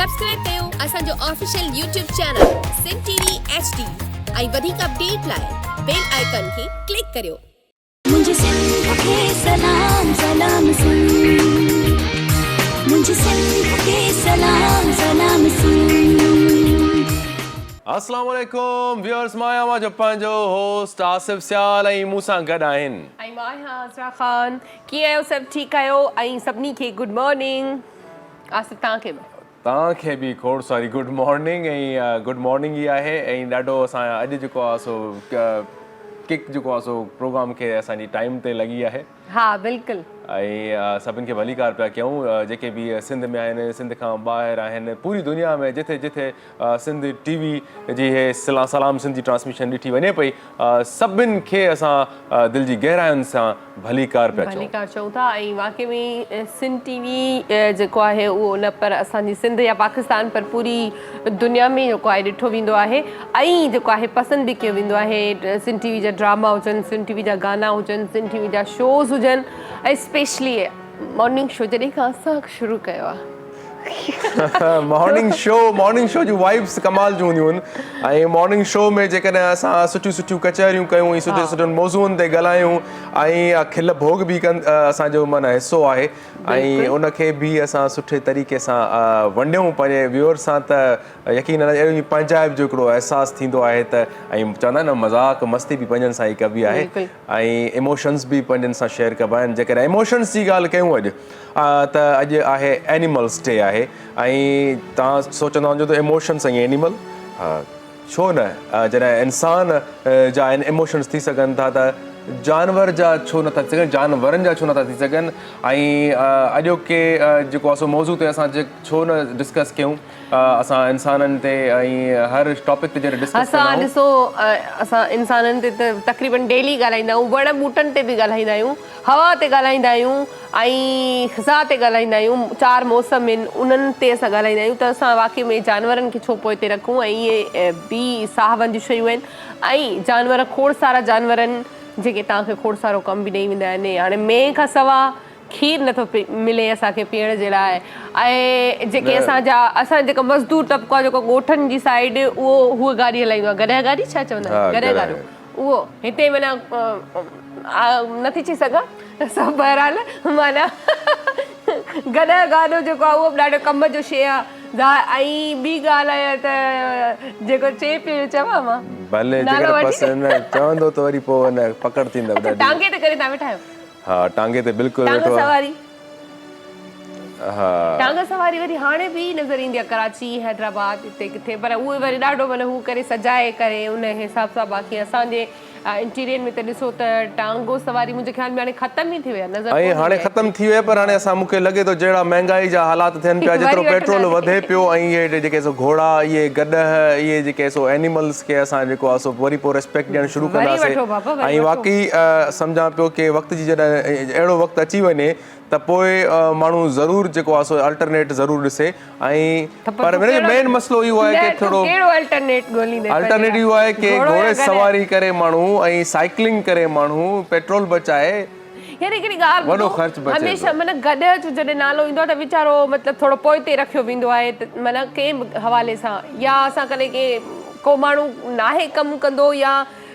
Subscribe कयो असांजो official YouTube channel Sindh TV HD ऐं वधीक अपडेट लाइ बेल आइकन खे क्लिक करियो। मुझे सिंध के सलाम सलाम सिंध, मुझे सिंध के सलाम सलाम सिंध। अस्सलाम वालेकुम व्यूअर्स, मां जो पंहिंजो होस्ट आसिफ सियाल ऐं मूं सां गॾु आहिनि। ऐं मां आहियां अज़रा ख़ान। कीअं आहियो? सभु ठीकु आहियो? ऐं सभिनी खे गुड मॉर्निंग। आसिफ तव्हांखे बि खोड़ सारी गुड मॉर्निंग ऐं गुड मॉर्निंग ई आहे ऐं ॾाढो असां अॼु जेको आहे सो किक जेको आहे सो प्रोग्राम खे असांजी टाइम ते लॻी आहे। हा बिल्कुलु। ऐं सभिनि खे भली कार पिया कयूं जेके बि सिंध में आहिनि, सिंध खां ॿाहिरि आहिनि, पूरी दुनिया में जिथे जिथे सिंध टीवी जी हे सलाम सिंध जी ट्रांसमिशन ॾिठी वञे पई, सभिनि खे असां दिलि जी गहराइयुनि सां भली कार पिया चऊं था। ऐं वाक़ई में सिंध टीवी जेको आहे उहो न पर असांजी सिंध या पाकिस्तान पर पूरी दुनिया में जेको आहे ॾिठो वेंदो आहे ऐं जेको आहे पसंदि बि कयो वेंदो आहे। सिंध टीवी जा ड्रामा हुजनि, सिंध टीवी जा गाना हुजनि, सिंध टीवी जा शोज़ हुजनि ऐं स्पेशली मॉर्निंग शो जॾहिं खां असां शुरू कयो आहे। मॉर्निंग शो जूं वाइब्स कमाल जूं हूंदियूं आहिनि ऐं मॉर्निंग शो में जेकॾहिं असां सुठियूं सुठियूं कचहरियूं कयूं ऐं सुठे सुठनि मौज़ूअनि ते ॻाल्हायूं ऐं खिल भोग बि असांजो माना हिसो आहे ऐं उनखे बि असां सुठे तरीक़े सां वंडियूं पंहिंजे व्यूअर सां, त यकीन अहिड़ी पंहिंजाइप जो हिकिड़ो अहसासु थींदो आहे त ऐं चवंदा आहिनि न मज़ाक मस्ती बि पंहिंजनि सां ई कबी आहे ऐं इमोशन्स बि पंहिंजनि सां शेयर कबा आहिनि। जेकॾहिं इमोशन्स जी ॻाल्हि कयूं अॼु त अॼु आहे एनिमल्स डे आहे ऐं तव्हां सोचंदा वञो त इमोशन्स ऐं एनिमल छो न, जॾहिं इंसान जा इमोशन्स थी सघनि था त जानवर जा छो नथा थी सघनि, जानवरनि जा छो नथा थी सघनि। ऐं अॼोके जेको आहे सो मौज़ू ते असां छो न डिस्कस कयूं असां इंसाननि ते ऐं हर टॉपिक ते जॾहिं डिस्कस असां ॾिसो असां इंसाननि ते त तक़रीबन डेली ॻाल्हाईंदा आहियूं, वण ॿूटनि ते बि ॻाल्हाईंदा आहियूं, हवा ते ॻाल्हाईंदा आहियूं ऐं ख़ज़ा ते ॻाल्हाईंदा आहियूं, 4 मौसम आहिनि उन्हनि ते असां ॻाल्हाईंदा आहियूं। त असां वाक़ई में जानवरनि खे छो पोइ ते रखूं ऐं इहे बि साहबनि जूं शयूं आहिनि ऐं जानवर खोड़ सारा जानवर आहिनि जेके तव्हांखे खोड़ सारो कमु बि ॾेई वेंदा आहिनि। हाणे मेंह खां सवाइ खीर नथो मिले असांखे पीअण जे लाइ ऐं जेके असां जेको मज़दूर तबिको आहे जेको ॻोठनि जी साइड उहो गाॾी हलाईंदो आहे, गॾह गाॾी छा चवंदा आहिनि, गॾह गाॾो, उहो हिते माना नथी चई सघां सभु बहरहाल माना गॾह गाॾो जेको आहे उहो बि ॾाढो कम जो शइ आहे। ऐं ॿी ॻाल्हि आहे त जेको चए पियो चवां मां भले चवंदो त वरी पोइ न पकड़ थींदव। टांगे ते करे तव्हां वेठा आहियो? हा टांगे ते बिल्कुलु टांगा सवारी। हा टांगा सवारी वरी हाणे बि नज़र ईंदी आहे कराची, हैदराबाद, हिते किथे, पर उहे वरी ॾाढो माना हू करे सजाए करे उन हिसाब सां। बाक़ी असांजे इंटीरियर में त ॾिसो त टांगो सवारी मुंहिंजे ख्याल में हाणे ख़तम ई थी विया नज़र। ऐं हाणे ख़तम थी विया पर हाणे असां मूंखे लॻे थो जहिड़ा महांगाई जा हालात थियनि पिया, जेतिरो पेट्रोल वधे पियो ऐं इहे जेके सो घोड़ा, इहे गॾह, इहे जेके सो एनिमल्स खे असां जेको आहे सो वरी पोइ रिस्पेक्ट ॾियणु शुरू कंदासीं। ऐं वाक़ई सम्झां पियो की वक़्त जी जॾहिं अहिड़ो वक़्तु अची वञे त पोइ माण्हू ज़रूरु जेको आहे सो अल्टरनेट ज़रूरु ॾिसे। ऐं पर मेन मसइलो इहो आहे की थोरो अल्टरनेट इहो आहे की घोड़े सवारी करे माण्हू ऐं साइकिलिंग करे माण्हू पेट्रोल बचाए यार हिकिड़ी ॻाल्हि वॾो ख़र्च बचे हमेशह माना गॾह जो जॾहिं नालो ईंदो आहे त वीचारो मतिलबु थोरो पोइ ते रखियो वेंदो आहे त माना कंहिं बि हवाले सां, या असां कॾहिं को माण्हू नाहे कमु कंदो या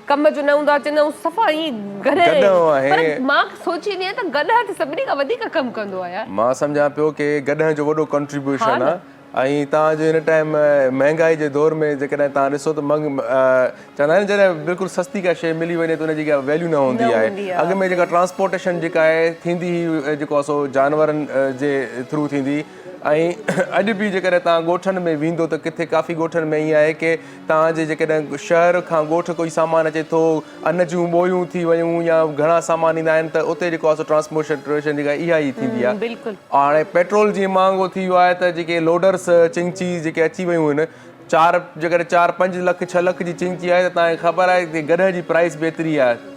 कम जो न हूंदो आहे चवंदा आहियूं सफ़ा ईअं गॾह। मां सोचींदी आहियां त गॾह त सभिनी खां वधीक कमु कंदो आहे। मां सम्झां पियो की गॾह जो वॾो कंट्रीब्यूशन आहे ऐं तव्हांजो हिन टाइम महांगाई जे दौर में जेकॾहिं तव्हां ॾिसो त चवंदा आहिनि जॾहिं बिल्कुलु सस्ती का शइ मिली वञे त हुनजी का वैल्यू न हूंदी आहे। अॻ में जेका ट्रांसपोर्टेशन जेका आहे थींदी हुई जेको आहे सो जानवरनि जे थ्रू थींदी। ऐं अॼु बि जेकॾहिं तव्हां ॻोठनि में वेंदो त किथे काफ़ी ॻोठनि में ईअं आहे की तव्हांजे जेकॾहिं शहर खां ॻोठ कोई सामान अचे थो, अन्न जूं ॿोलियूं थी वियूं या घणा सामान ईंदा आहिनि त उते जेको आहे सो ट्रांसपोर्टेशन जेका इहा ई थींदी आहे। हाणे पेट्रोल जीअं महांगो थी वियो आहे त जेके लोडर्स चिंची जेके अची वियूं आहिनि, जेकॾहिं 4-5 लख 6 लख जी चिंची आहे त तव्हांखे ख़बर आहे की गॾह जी प्राइस बि एतिरी आहे।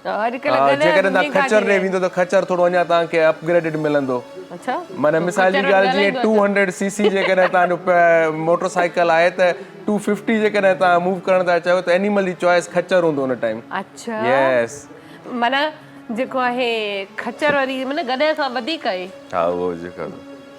जेकॾहिं तव्हां खच्चर ॾे वेंदो त खच्चर थोरो अञा तव्हांखे अपग्रेडेड मिलंदो। माना मिसाल जी ॻाल्हि जीअं 200cc जेकॾहिं तव्हांजो मोटरसाइकिल आहे त 250 जेकॾहिं तव्हां मूव करण था चाहियो त एनिमल जी चॉइस खच्चर हूंदो हुन टाइम। यस माना जेको आहे खच्चर वारी माना गॾह खां वधीक आहे। हा उहो जेको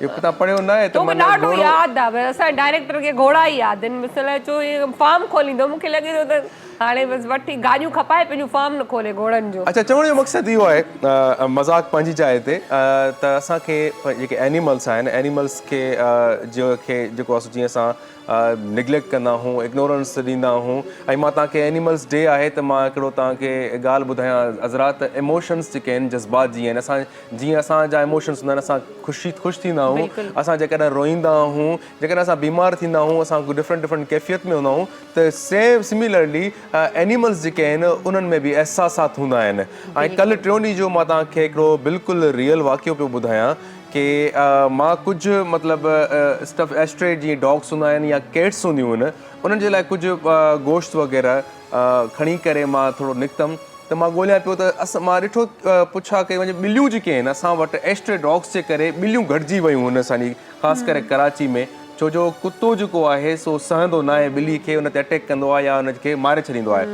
इहो तव्हां पढ़ियो न आहे त तोखे माना ॾाढो घोड़ो यादि आहे, भई असांजे डायरेक्टर खे घोड़ा ई यादि आहिनि, मिसल चो इहे फार्म खोलींदो, मूंखे लॻे थो त हाणे बसि वठी गाॾियूं खपाए, पंहिंजो फार्म न खोले घोड़नि जो। अच्छा, चवण जो मक़सदु इहो आहे, मज़ाक पंहिंजी जाइ ते, त असांखे जेके एनिमल्स आहिनि, एनिमल्स खे जेको आहे जीअं असां निग्लेक्ट कंदा आहियूं, इग्नोरेंस ॾींदा आहियूं, ऐं मां तव्हांखे एनिमल्स डे आहे त मां हिकिड़ो तव्हांखे ॻाल्हि ॿुधायां हज़रात, इमोशन्स जेके आहिनि, जज़्बात जीअं आहिनि, जीअं असांजा इमोशन्स हूंदा आहिनि, असां ख़ुशि थींदा आहियूं, असां जेकॾहिं रोईंदा आहियूं, जेकॾहिं असां बीमार थींदा आहियूं, असां डिफरेंट कैफ़ियत में हूंदा आहियूं, त सिमिलरली एनिमल्स जेके आहिनि उन्हनि में बि अहसासात हूंदा आहिनि। ऐं कल्ह 3 ॾींहं जो मां तव्हांखे हिकिड़ो बिल्कुलु रियल वाक़ियो पियो ॿुधायां कि मां कुझु मतिलबु स्टफ एस्ट्रे जीअं डॉग्स हूंदा आहिनि या कैट्स हूंदियूं आहिनि, उन्हनि जे लाइ कुझु गोश्त वग़ैरह खणी करे मां थोरो निकितमि, त मां ॻोल्हियां पियो त मां ॾिठो पुछा कई वञे ॿिलियूं जेके आहिनि असां वटि एस्ट्रे डॉग्स जे करे ॿिलियूं घटिजी वियूं हुन असांजी ख़ासि करे कराची में, छो जो कुतो जेको आहे सो सहंदो न आहे ॿिली खे, हुन ते अटैक कंदो आहे या हुनखे मारे छॾींदो आहे।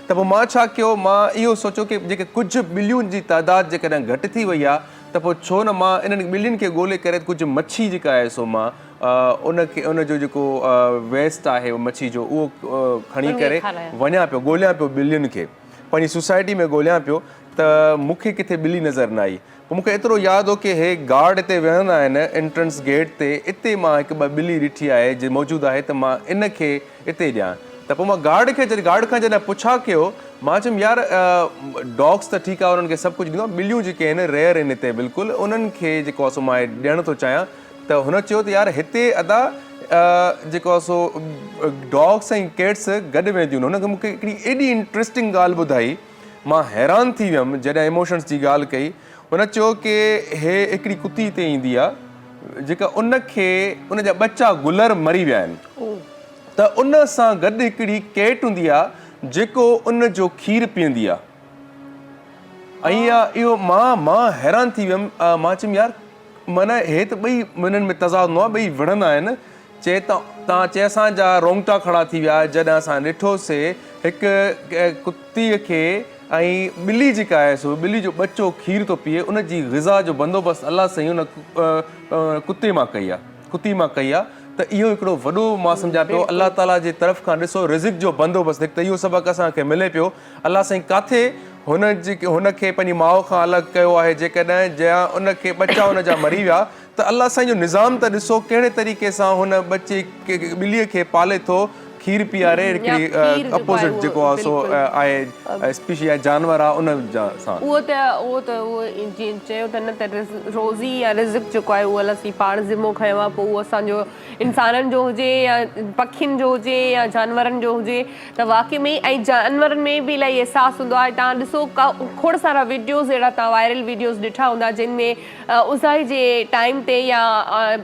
त पोइ मां छा कयो, मां इहो सोचियो कि जेके कुझु ॿिलियुनि जी तइदाद जेकॾहिं घटि थी वई आहे त पोइ छो न मां इन्हनि ॿिलियुनि खे ॻोल्हे करे कुझु मच्छी जेका आहे सो मां उनजो जेको वेस्ट आहे मच्छी जो उहो खणी करे वञा पियो, ॻोल्हियां पियो ॿिलियुनि खे, पंहिंजी सोसाइटी में ॻोल्हियां पियो त मूंखे किथे ॿिली नज़र न आई। पोइ मूंखे एतिरो यादि हो कि हे गार्ड हिते वेहंदा आहिनि एंट्रेंस गेट ते, इते मां हिकु ॿ ॿिली ॾिठी आहे जे मौजूदु आहे, त मां इन खे हिते ॾियां। त पोइ मां गार्ड खां जॾहिं पुछा कयो, मां चयुमि यार डॉग्स त ठीकु आहे, उन्हनि खे सभु कुझु ॾींदो आहे, ॿिलियूं जेके आहिनि रेयर आहिनि हिते बिल्कुलु, उन्हनि खे जेको आहे सो मां ॾियणु थो चाहियां। त हुन चयो त यार हिते अदा जेको आहे सो डॉग्स ऐं कैट्स गॾु वेंदियूं आहिनि। हुनखे मूंखे हिकिड़ी एॾी इंट्रस्टिंग ॻाल्हि ॿुधाई, मां हैरान थी वियुमि जॾहिं इमोशन्स जी ॻाल्हि कई। हुन चयो कि हे हिकिड़ी कुती हिते ईंदी आहे जेका उनखे उनजा बच्चा गुलर मरी विया आहिनि, त उन सां गॾु हिकिड़ी कैट हूंदी आहे जेको उन जो खीरु पीअंदी आहे। ऐं इहो मां हैरान थी वियुमि, मां चयुमि यार माना हे त ॿई हिननि में तज़ाद हूंदो आहे, ॿई विढ़ंदा आहिनि। चए तव्हां चए असांजा रोंगटा खड़ा थी विया जॾहिं असां ॾिठोसीं हिकु कुतीअ खे ऐं ॿिली जेका आहे सो ॿिली जो बच्चो खीरु थो पीए, उनजी ग़िज़ा जो बंदोबस्तु अलाह साईं उन कुते मां कई आहे। त इहो हिकिड़ो वॾो मां सम्झां पियो अलाह ताला जे तरफ़ खां ॾिसो रिज़िक जो बंदोबस्तु, हिकु त इहो सबक़ु असांखे मिले पियो, अलाह साईं किथे हुनखे पंहिंजी माउ खां अलॻि कयो आहे, जेकॾहिं जंहिं उनखे बच्चा हुनजा मरी विया त अलाह साईं जो निज़ाम त ॾिसो कहिड़े तरीक़े सां हुन बच्चे ॿिलीअ खे पाले थो, खीर पीआरे, हिकिड़ी अपोज़िट जेको आहे सो आहे स्पीशी आहे जानवर आहे उन सां। उहो जीअं चयो त न त रोज़ी या रिज़िक जेको आहे उहो असीं पाण ज़िम्मो खयो आहे, पोइ उहो असांजो इंसाननि जो हुजे या पखियुनि जो हुजे या जानवरनि जो हुजे, त वाक़ई में ऐं जानवरनि में बि इलाही अहसासु हूंदो आहे। तव्हां ॾिसो खोड़ सारा वीडियोज़ अहिड़ा तव्हां वायरल वीडियोज़ ॾिठा हूंदा जिन में उज़ाई जे टाइम ते या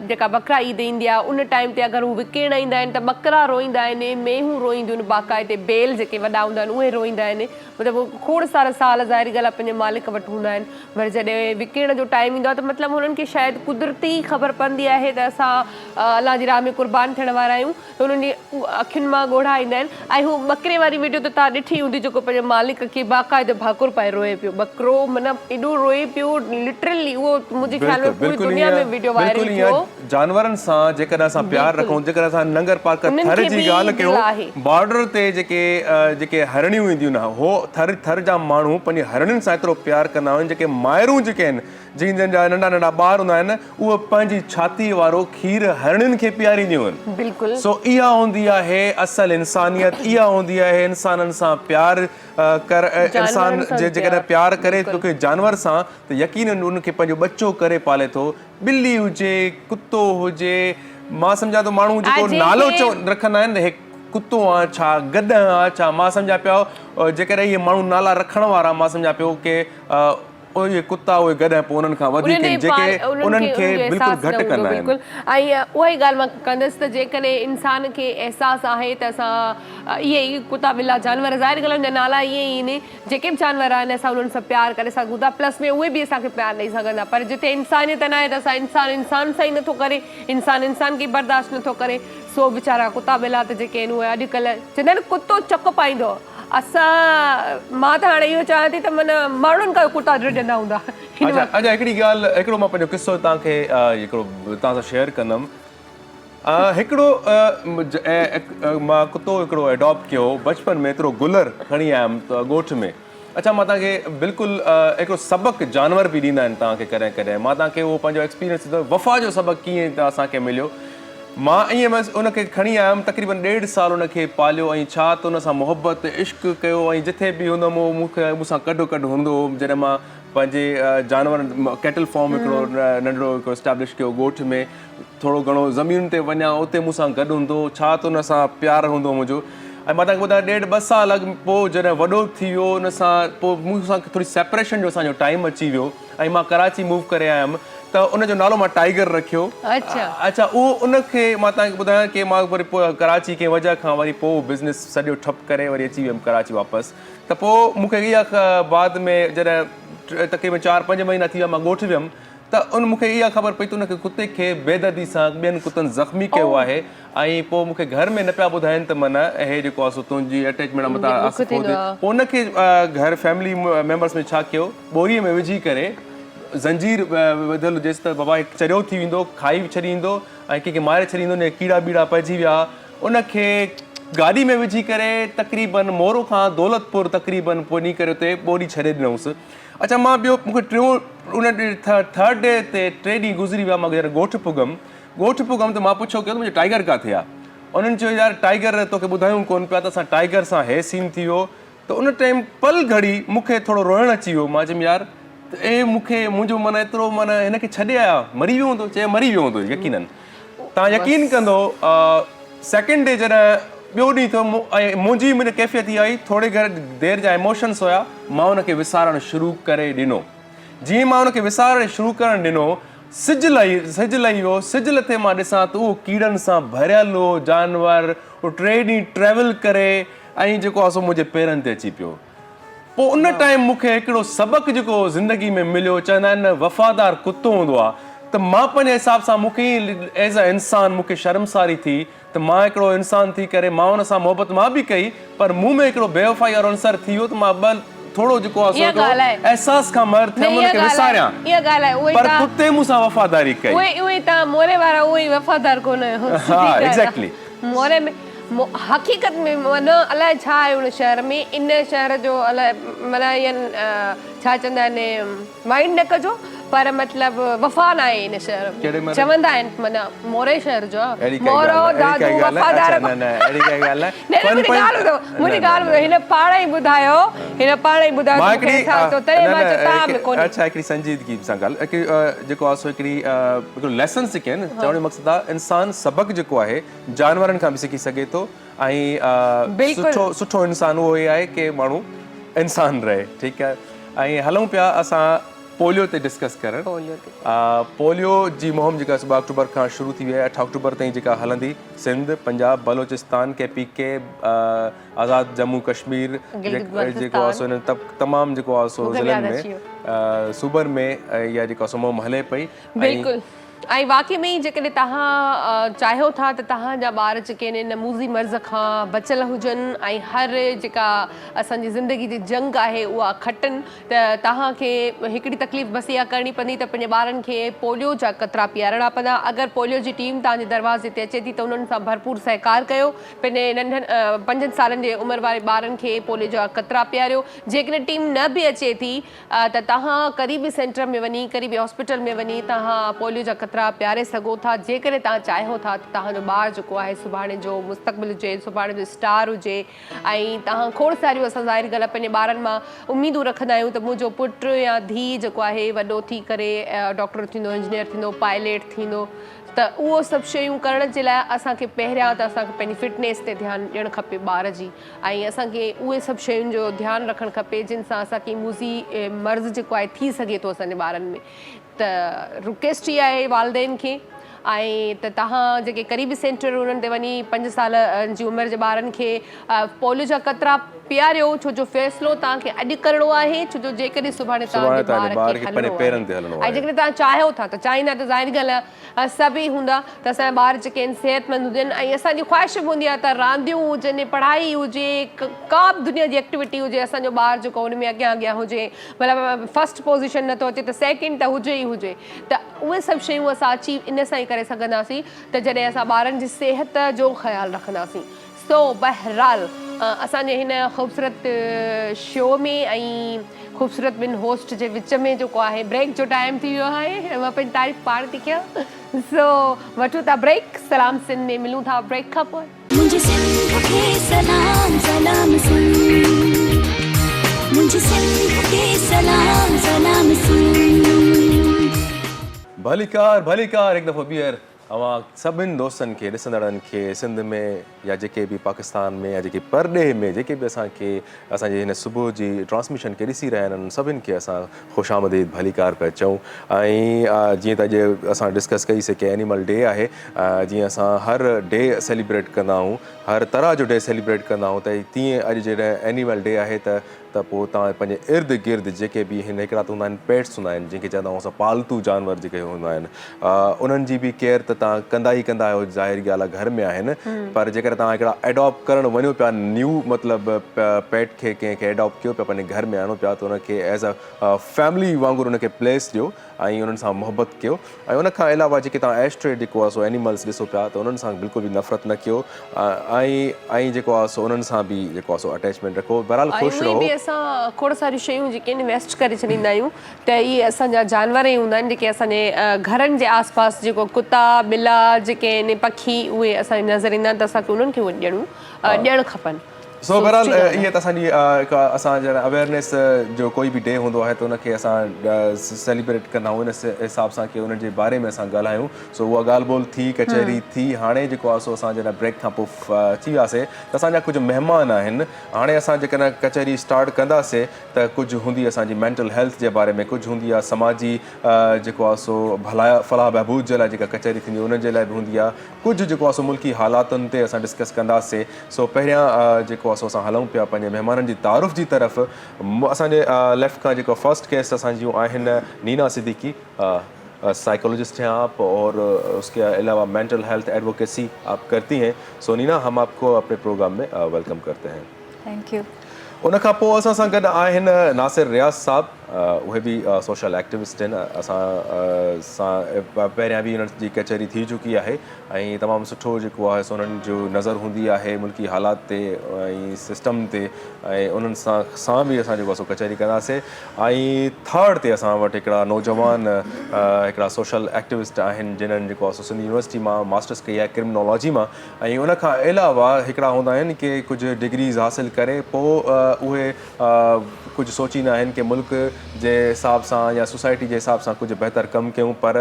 जेका बकरा ईद ईंदी आहे उन टाइम ते अगरि हू विकिण ईंदा आहिनि त बकरा रोईंदा आहिनि, मेहूं रोईंदियूं आहिनि, बाक़ाइदे बेल जेके वॾा हूंदा आहिनि उहे रोईंदा आहिनि, मतिलबु खोड़ सारा साल ज़ाहिरी ॻाल्हि आहे पंहिंजे मालिक वटि हूंदा आहिनि। वरी जॾहिं विकिण जो टाइम ईंदो आहे त मतिलबु हुननि खे शायदि कुदरती ख़बर पवंदी आहे त असां अलाह जी राह में क़ुर्बान थियण वारा आहियूं, त हुननि जी अखियुनि मां ॻोढ़ा ईंदा आहिनि। ऐं हू बकरे वारी वीडियो त तव्हां ॾिठी हूंदी जेको पंहिंजे मालिक खे बाक़ाइदे भाकुर पाए रोए पियो, बकरो मतिलबु एॾो रोए पियो लिटरली, उहो मुंहिंजे ख़्याल में पूरी दुनिया में वीडियो वायरल थियो। जानवरनि सां जेकॾहिं असां प्यार रखूं, जेकॾहिं असां नंगर पार्क थर जी ॻाल्हि कयूं, बॉर्डर ते जेके हरणियूं ईंदियूं आहिनि हो थर जा माण्हू पंहिंजी हरणियुनि सां एतिरो प्यार कंदा आहिनि, जेके माइरूं जेके आहिनि जिन जा नंढा ॿार हूंदा आहिनि उहे पंहिंजी छाती वारो खीर हरणियुनि खे पीआरींदियूं आहिनि। बिल्कुलु सो इहा हूंदी आहे असल इंसानियत, इहा हूंदी आहे इंसाननि सां प्यार इंसान जेकॾहिं प्यार करे तोखे जानवर सां त यकीनन उनखे पंहिंजो बच्चो करे पाले थो, ॿिली हुजे कुतो हुजे। मां सम्झां थो माण्हू जेको नालो रखंदा आहिनि कुतो आहे छा गॾ आहे छा, मां सम्झां पियो जेकॾहिं इहे माण्हू नाला रखण वारा मां सम्झां पियो की उहे कुता उहे गॾ पोइ उन्हनि खां वधीक जेके उन्हनि खे बिल्कुलु घटि कंदा आहिनि। ऐं उहा ई ॻाल्हि मां कंदसि त जेकॾहिं इंसान खे अहसासु आहे त असां इहे ई कुता ॿिला जानवर ज़ाहिर ॻाल्हि जा नाला इहे ई आहिनि, जेके बि जानवर आहिनि असां उन्हनि सां प्यार करे सघूं था, प्लस में उहे बि असांखे प्यार ॾेई सघंदा। पर जिते इंसानियत न आहे त असां इंसान सां ई नथो करे, इंसान खे बर्दाश्त नथो करे, सो वीचारा कुता ॿिला त जेके आहिनि उहे अॼुकल्ह चवंदा आहिनि कुतो चक पाईंदो मां त हाणे इहो चाहियां थी त माना माण्हुनि खां कुता ड्रिजंदा हूंदा हिन वक़्तु। अच्छा हिकिड़ी ॻाल्हि हिकिड़ो मां पंहिंजो किस्सो तव्हांखे हिकिड़ो तव्हां सां शेयर कंदुमि। हिकिड़ो मां कुतो हिकिड़ो एडॉप्ट कयो बचपन में, एतिरो गुलर खणी आयुमि त ॻोठ में। अच्छा मां तव्हांखे बिल्कुलु हिकिड़ो सबक़ु जानवर बि ॾींदा आहिनि तव्हांखे कॾहिं कॾहिं। मां तव्हांखे उहो पंहिंजो एक्सपीरियंस ॾींदो, वफ़ा जो सबक़ु कीअं त असांखे मिलियो। मां ईअं बसि उनखे खणी आयुमि, तक़रीबन 1.5 साल उनखे पालियो ऐं छा त उन सां मुहबत इश्क़ कयो ऐं जिथे बि हूंदुमि उहो मूंसां कॾो हूंदो हो। जॾहिं मां पंहिंजे जानवरनि कैटल फॉर्म हिकिड़ो नंढिड़ो हिकिड़ो एस्टेब्लिश कयो ॻोठ में, थोरो घणो ज़मीन ते वञा उते मूंसां गॾु हूंदो, छा त उन सां प्यारु हूंदो मुंहिंजो। ऐं मां तव्हांखे ॿुधायां 1.5-2 साल अॻु पोइ जॾहिं वॾो थी वियो उन सां पोइ मूंसां थोरी सेपरेशन जो असांजो टाइम अची वियो ऐं मां कराची मूव करे आयुमि त उनजो नालो मां टाइगर रखियो। अच्छा उहो उनखे मां तव्हांखे ॿुधायां की मां वरी पोइ कराची कंहिं वजह खां वरी पोइ बिज़नेस सॼो ठप करे वरी अची वियुमि कराची वापसि। त पोइ मूंखे इहा बाद में जॾहिं तक़रीबन 4-5 महीना थी विया मां ॻोठ वियुमि त मूंखे इहा ख़बर पई त उनखे कुते खे बेदर्दी सां ॿियनि कुतनि ज़ख़्मी कयो आहे। ऐं पोइ मूंखे घर में न पिया ॿुधाइनि त माना हे जेको आहे सो तुंहिंजी अटैचमेंट मथां पोइ उनखे घर फैमिली मेंबर्स में छा कयो, ॿोरीअ में विझी करे ज़ंजीर विधियलु जेसि त बाबा चरियो थी वेंदो, खाई छॾींदो ऐं कंहिंखे मारे छॾींदो, न कीड़ा बीड़ा पइजी विया। उनखे गाॾी में विझी करे तक़रीबन मोरो खां दौलतपुर तक़रीबन पोइ वञी करे उते ॿोरी छॾे ॾिनऊंसि। अच्छा मां ॿियो मूंखे उन थर्ड डे ते 3 ॾींहं गुज़री विया। मां जॾहिं ॻोठ पुगमि त मां पुछो कयो मुंहिंजो टाइगर किथे आहे। उन्हनि चयो यार टाइगर तोखे ॿुधायूं कोन पिया त असां टाइगर सां हे सीन थी वियो। त उन टाइम पल घड़ी मूंखे थोरो रोइणु अची वियो। मां चयुमि यार मूंखे मुंहिंजो माना एतिरो माना हिनखे छॾे आया, मरी वियो हूंदो। चए मरी वियो हूंदो यकीननि। तव्हां यकीन कंदो सेकेंड डे जॾहिं ॿियो ॾींहुं थियो ऐं मुंहिंजी कैफ़ियत इहा आई, थोरी देरि जा इमोशन्स हुया, मां उनखे विसारणु शुरू करे ॾिनो। जीअं मां उनखे विसारणु शुरू करणु ॾिनो सिजु लही वियो। सिजु लथे मां ॾिसां त उहो कीड़नि सां भरियलु हो जानवर। उहो 3 ॾींहं ट्रेवल करे ऐं जेको आहे सो मुंहिंजे पेरनि ते अची पियो। पोइ उन टाइम मूंखे हिकिड़ो सबक़ु जेको ज़िंदगी में मिलियो, चवंदा आहिनि न वफ़ादार कुतो हूंदो आहे, त मां पंहिंजे हिसाब सां मूंखे एज़ अ इंसान मूंखे शर्मसारी थी त मां हिकिड़ो इंसान थी करे मां हुन सां मुहबत मां बि कई, पर मूं में हिकिड़ो बेवफ़ाई वारो अंसर थी वियो त मां थोरो जेको आहे एहसास खां मर थियमि उनखे विसारियां। पर कुते मूंसां वफ़ादारी कई। उहे तव्हां मोरे वारा उहे वफ़ादार कोन आहियो। हा एग्ज़ैक्टली। मोरे में हक़ीक़त में माना अलाए छा आहे उन शहर में, इन शहर जो अलाए माना छा चवंदा आहिनि माइंड न कजो, पर मतिलबु वफ़ा न आहे इन शहर में। चवंदा आहिनि माना मोरे शहर जो मोरो दादू वफ़ादार। मुंहिंजी ॻाल्हि ॿुधो, हिन पाण ई ॿुधायो अच्छा हिकिड़ी संजीदगी सां ॻाल्हि जेको आहे सो हिकिड़ो लेसन सिखे आहिनि। चवण जो मक़सदु आहे इंसान सबक़ु जेको आहे जानवरनि खां बि सिखी सघे थो ऐं सुठो इंसान उहो ई आहे की माण्हू इंसान रहे। ठीकु आहे। ऐं हलूं पिया असां पोलियो ते डिस्कस करणु। पोलियो जी मुहिम जेका 2 अक्टूबर खां शुरू थी वई आहे, 8 अक्टूबर ताईं जेका हलंदी। सिंध, पंजाब, बलोचिस्तान, KPK, आज़ाद जम्मू कश्मीर जेको आहे सो तमामु जेको आहे सो ज़िलनि में सूबनि में इहा जेको आहे सो मुहिम हले पई। बिल्कुलु। ऐं वाक़ई में ई जेकॾहिं तव्हां चाहियो था त तव्हांजा ॿार जेके आहिनि नमूज़ी मर्ज़ खां बचियल हुजनि ऐं हर जेका असांजी ज़िंदगी जी जंग आहे उहा खटनि, त तव्हांखे हिकिड़ी तकलीफ़ बसि इहा करणी पवंदी त पंहिंजे ॿारनि खे पोलियो जा कतरा पीआरणा पवंदा। अगरि पोलियो जी टीम तव्हांजे दरवाज़े ते अचे थी त उन्हनि सां भरपूर सहकार कयो। पंहिंजे नंढनि 5 सालनि जे उमिरि वारे ॿारनि खे पोलियो जा कतरा पीआरियो। जेकॾहिं टीम न बि अचे थी त तव्हां करीबी सेंटर में वञी, करीबी हॉस्पिटल में वञी तव्हां पोलियो जा कतरा पीआरे सघो था। जेकॾहिं तव्हां चाहियो था त तव्हांजो ॿारु जेको आहे सुभाणे जो मुस्तक़बिल हुजे, सुभाणे जो स्टार हुजे। ऐं तव्हां खोड़ सारियूं असां ज़ाहिर ॻाल्हि आहे पंहिंजे ॿारनि मां उमेदूं रखंदा आहियूं त मुंहिंजो पुटु या धीउ जेको आहे वॾो थी करे डॉक्टर थींदो, इंजीनियर थींदो, पायलट थींदो। त उहो सभु शयूं करण जे लाइ असांखे पहिरियां त असांखे पंहिंजी फिटनेस ते ध्यानु ॾियणु खपे ॿार जी, ऐं असांखे उहे सभु शयुनि जो ध्यानु रखणु खपे जिन सां असांखे मूज़ी मर्ज़ जेको आहे थी सघे थो असांजे ॿारनि में। त रिक्वेस्ट इहा आहे वालदेन खे ऐं त तव्हां जेके क़रीबी सेंटर उन्हनि ते वञी 5 साल जी उमिरि जे ॿारनि खे पोलियो जा कतरा पीआरियो, छो जो फ़ैसिलो तव्हांखे अॼु करिणो आहे, छो जो जेकॾहिं सुभाणे तव्हांजे ॿार खे पंहिंजे पेरनि ते हलणो ऐं जेकॾहिं तव्हां चाहियो था त चाहींदा त ज़ाहिर ॻाल्हि आहे सभई हूंदा त असांजा ॿार जेके आहिनि सिहतमंद हुजनि ऐं असांजी ख़्वाहिश बि हूंदी आहे त रांदियूं हुजनि, पढ़ाई हुजे, का बि दुनिया जी एक्टिविटी हुजे, असांजो ॿार जेको हुन में अॻियां अॻियां हुजे, मतिलबु फस्ट पोज़ीशन नथो अचे त सेकेंड त हुजे ई हुजे। त उहे सभु शयूं असां अचीव इन सां ई करे सघंदासीं त जॾहिं असां ॿारनि जी सिहत जो ख़्यालु रखंदासीं। सो बहरहाल असांजे हिन ख़ूबसूरत शो में ऐं ख़ूबसूरत ॿिनि होस्ट जे विच में जेको आहे ब्रेक जो टाइम थी वियो आहे, मां पंहिंजी तारीफ़ पाण थी कयां। सो वठूं था ब्रेक, सलाम सिंध में मिलूं था ब्रेक खां पोइ। मुझे सिंध के सलाम सलाम सुन, मुझे सिंध के सलाम सलाम सुन। भलीकार हिकु दफ़ो ॿीहर अवां सभिनि दोस्तनि खे ॾिसंदड़नि खे सिंध में या जेके बि पाकिस्तान में या जेके परॾे में जेके बि असांजे हिन सुबुह जी ट्रांसमिशन खे ॾिसी रहिया आहिनि सभिनि खे असां ख़ुशि आमदीद भलीकार पिया चऊं। ऐं जीअं त अॼु असां डिस्कस कईसीं की एनिमल डे आहे, जीअं असां हर डे सेलिब्रेट कंदा आहियूं, हर तरह जो डे सेलिब्रेट कंदा आहियूं, त तीअं अॼु जॾहिं एनिमल डे आहे त पोइ तव्हां पंहिंजे इर्द गिर्द जेके बि हिन हिकिड़ा त हूंदा आहिनि पेट्स हूंदा आहिनि जंहिंखे चवंदा आहियूं असां पालतू जानवर जेके हूंदा आहिनि, उन्हनि जी बि केयर त तव्हां कंदा ई कंदा आहियो, ज़ाहिर ॻाल्हि आहे घर में आहिनि, पर जेकर तव्हां हिकिड़ा एडॉप्ट करणु वञो पिया न्यू मतिलबु पेट खे कंहिंखे एडॉप्ट कयो पिया, पंहिंजे घर में आणो पिया, त उनखे एज़ अ फैमिली वांगुरु उनखे प्लेस ॾियो ऐं उन्हनि सां मुहबत कयो। ऐं उनखां अलावा जेके तव्हां एस्ट्रे जेको आहे सो एनिमल्स ॾिसो पिया त उन्हनि सां बिल्कुलु बि नफ़रत न कयो, ऐं जेको आहे सो उन्हनि सां बि जेको आहे सो अटैचमेंट रखो। बहरहाल ख़ुशि रहो। असां खोड़ सारियूं शयूं जेके इन्वेस्ट करे छॾींदा आहियूं त इहे असांजा जानवर ई हूंदा आहिनि जेके असांजे घरनि जे आसपास जेको कुता ॿिला जेके आहिनि पखी उहे असांखे नज़र ईंदा आहिनि त असांखे उन्हनि खे उहे ॾियणु खपनि। सो बहरहाल इहे त असांजी असांजा अवेयरनेस जो कोई बि डे हूंदो आहे त उनखे असां सेलिब्रेट कंदा आहियूं इन हिसाब सां की उन जे बारे में असां ॻाल्हायूं। सो उहा ॻाल्हि ॿोल थी, कचहरी थी। हाणे जेको आहे सो असां जॾहिं ब्रेक खां पोइ अची वियासीं त असांजा कुझु महिमान आहिनि। हाणे असां जेकॾहिं कचहरी स्टार्ट कंदासीं त कुझु हूंदी असांजी मेंटल हेल्थ जे बारे में, कुझु हूंदी आहे समाजी जेको आहे सो फलाह बहबूद जे लाइ जेका कचहरी थींदी उन जे लाइ बि हूंदी आहे, कुझु जेको आहे सो मुल्की हालातुनि ते असां डिस्कस कंदासीं। सो पहिरियां जेको सो असां हलूं पिया पंहिंजे महिमाननि जी तारुफ़ जी तरफ़। असांजे लेफ्ट खां जेको फर्स्ट गेस्ट असांजियूं आहिनि नीना सिद्दीकी, साइकोलॉजिस्ट हैं आप और उसके अलावा मेंटल हेल्थ एडवोकेसी आप करती हैं। सो नीना, हम आपको अपने प्रोग्राम में वेलकम करते हैं। Thank U. उन खां पोइ असां सां गॾु आहिनि नासिर रियाज़ साहब, उहे बि सोशल एक्टिविस्ट आहिनि। असां सां पहिरियां बि उन्हनि जी कचहरी थी चुकी आहे ऐं तमामु सुठो जेको आहे सो उन्हनि जो नज़र हूंदी आहे मुल्की हालात ते ऐं सिस्टम ते, ऐं उन्हनि सां बि असां जेको आहे सो कचहरी कंदासीं। ऐं थर्ड ते असां वटि हिकिड़ा नौजवान हिकिड़ा सोशल एक्टिविस्ट आहिनि जिन्हनि जेको आहे सो सिंध यूनिवर्सिटी मां मास्टर्स कई आहे क्रिमिनोलॉजी मां, ऐं उनखां अलावा हिकिड़ा हूंदा आहिनि की कुझु डिग्रीज़ हासिलु करे पोइ उहे कुझु सोचींदा आहिनि की मुल्क जे हिसाब सां या सोसाइटी जे हिसाब सां कुझु बहितर कमु कयूं। पर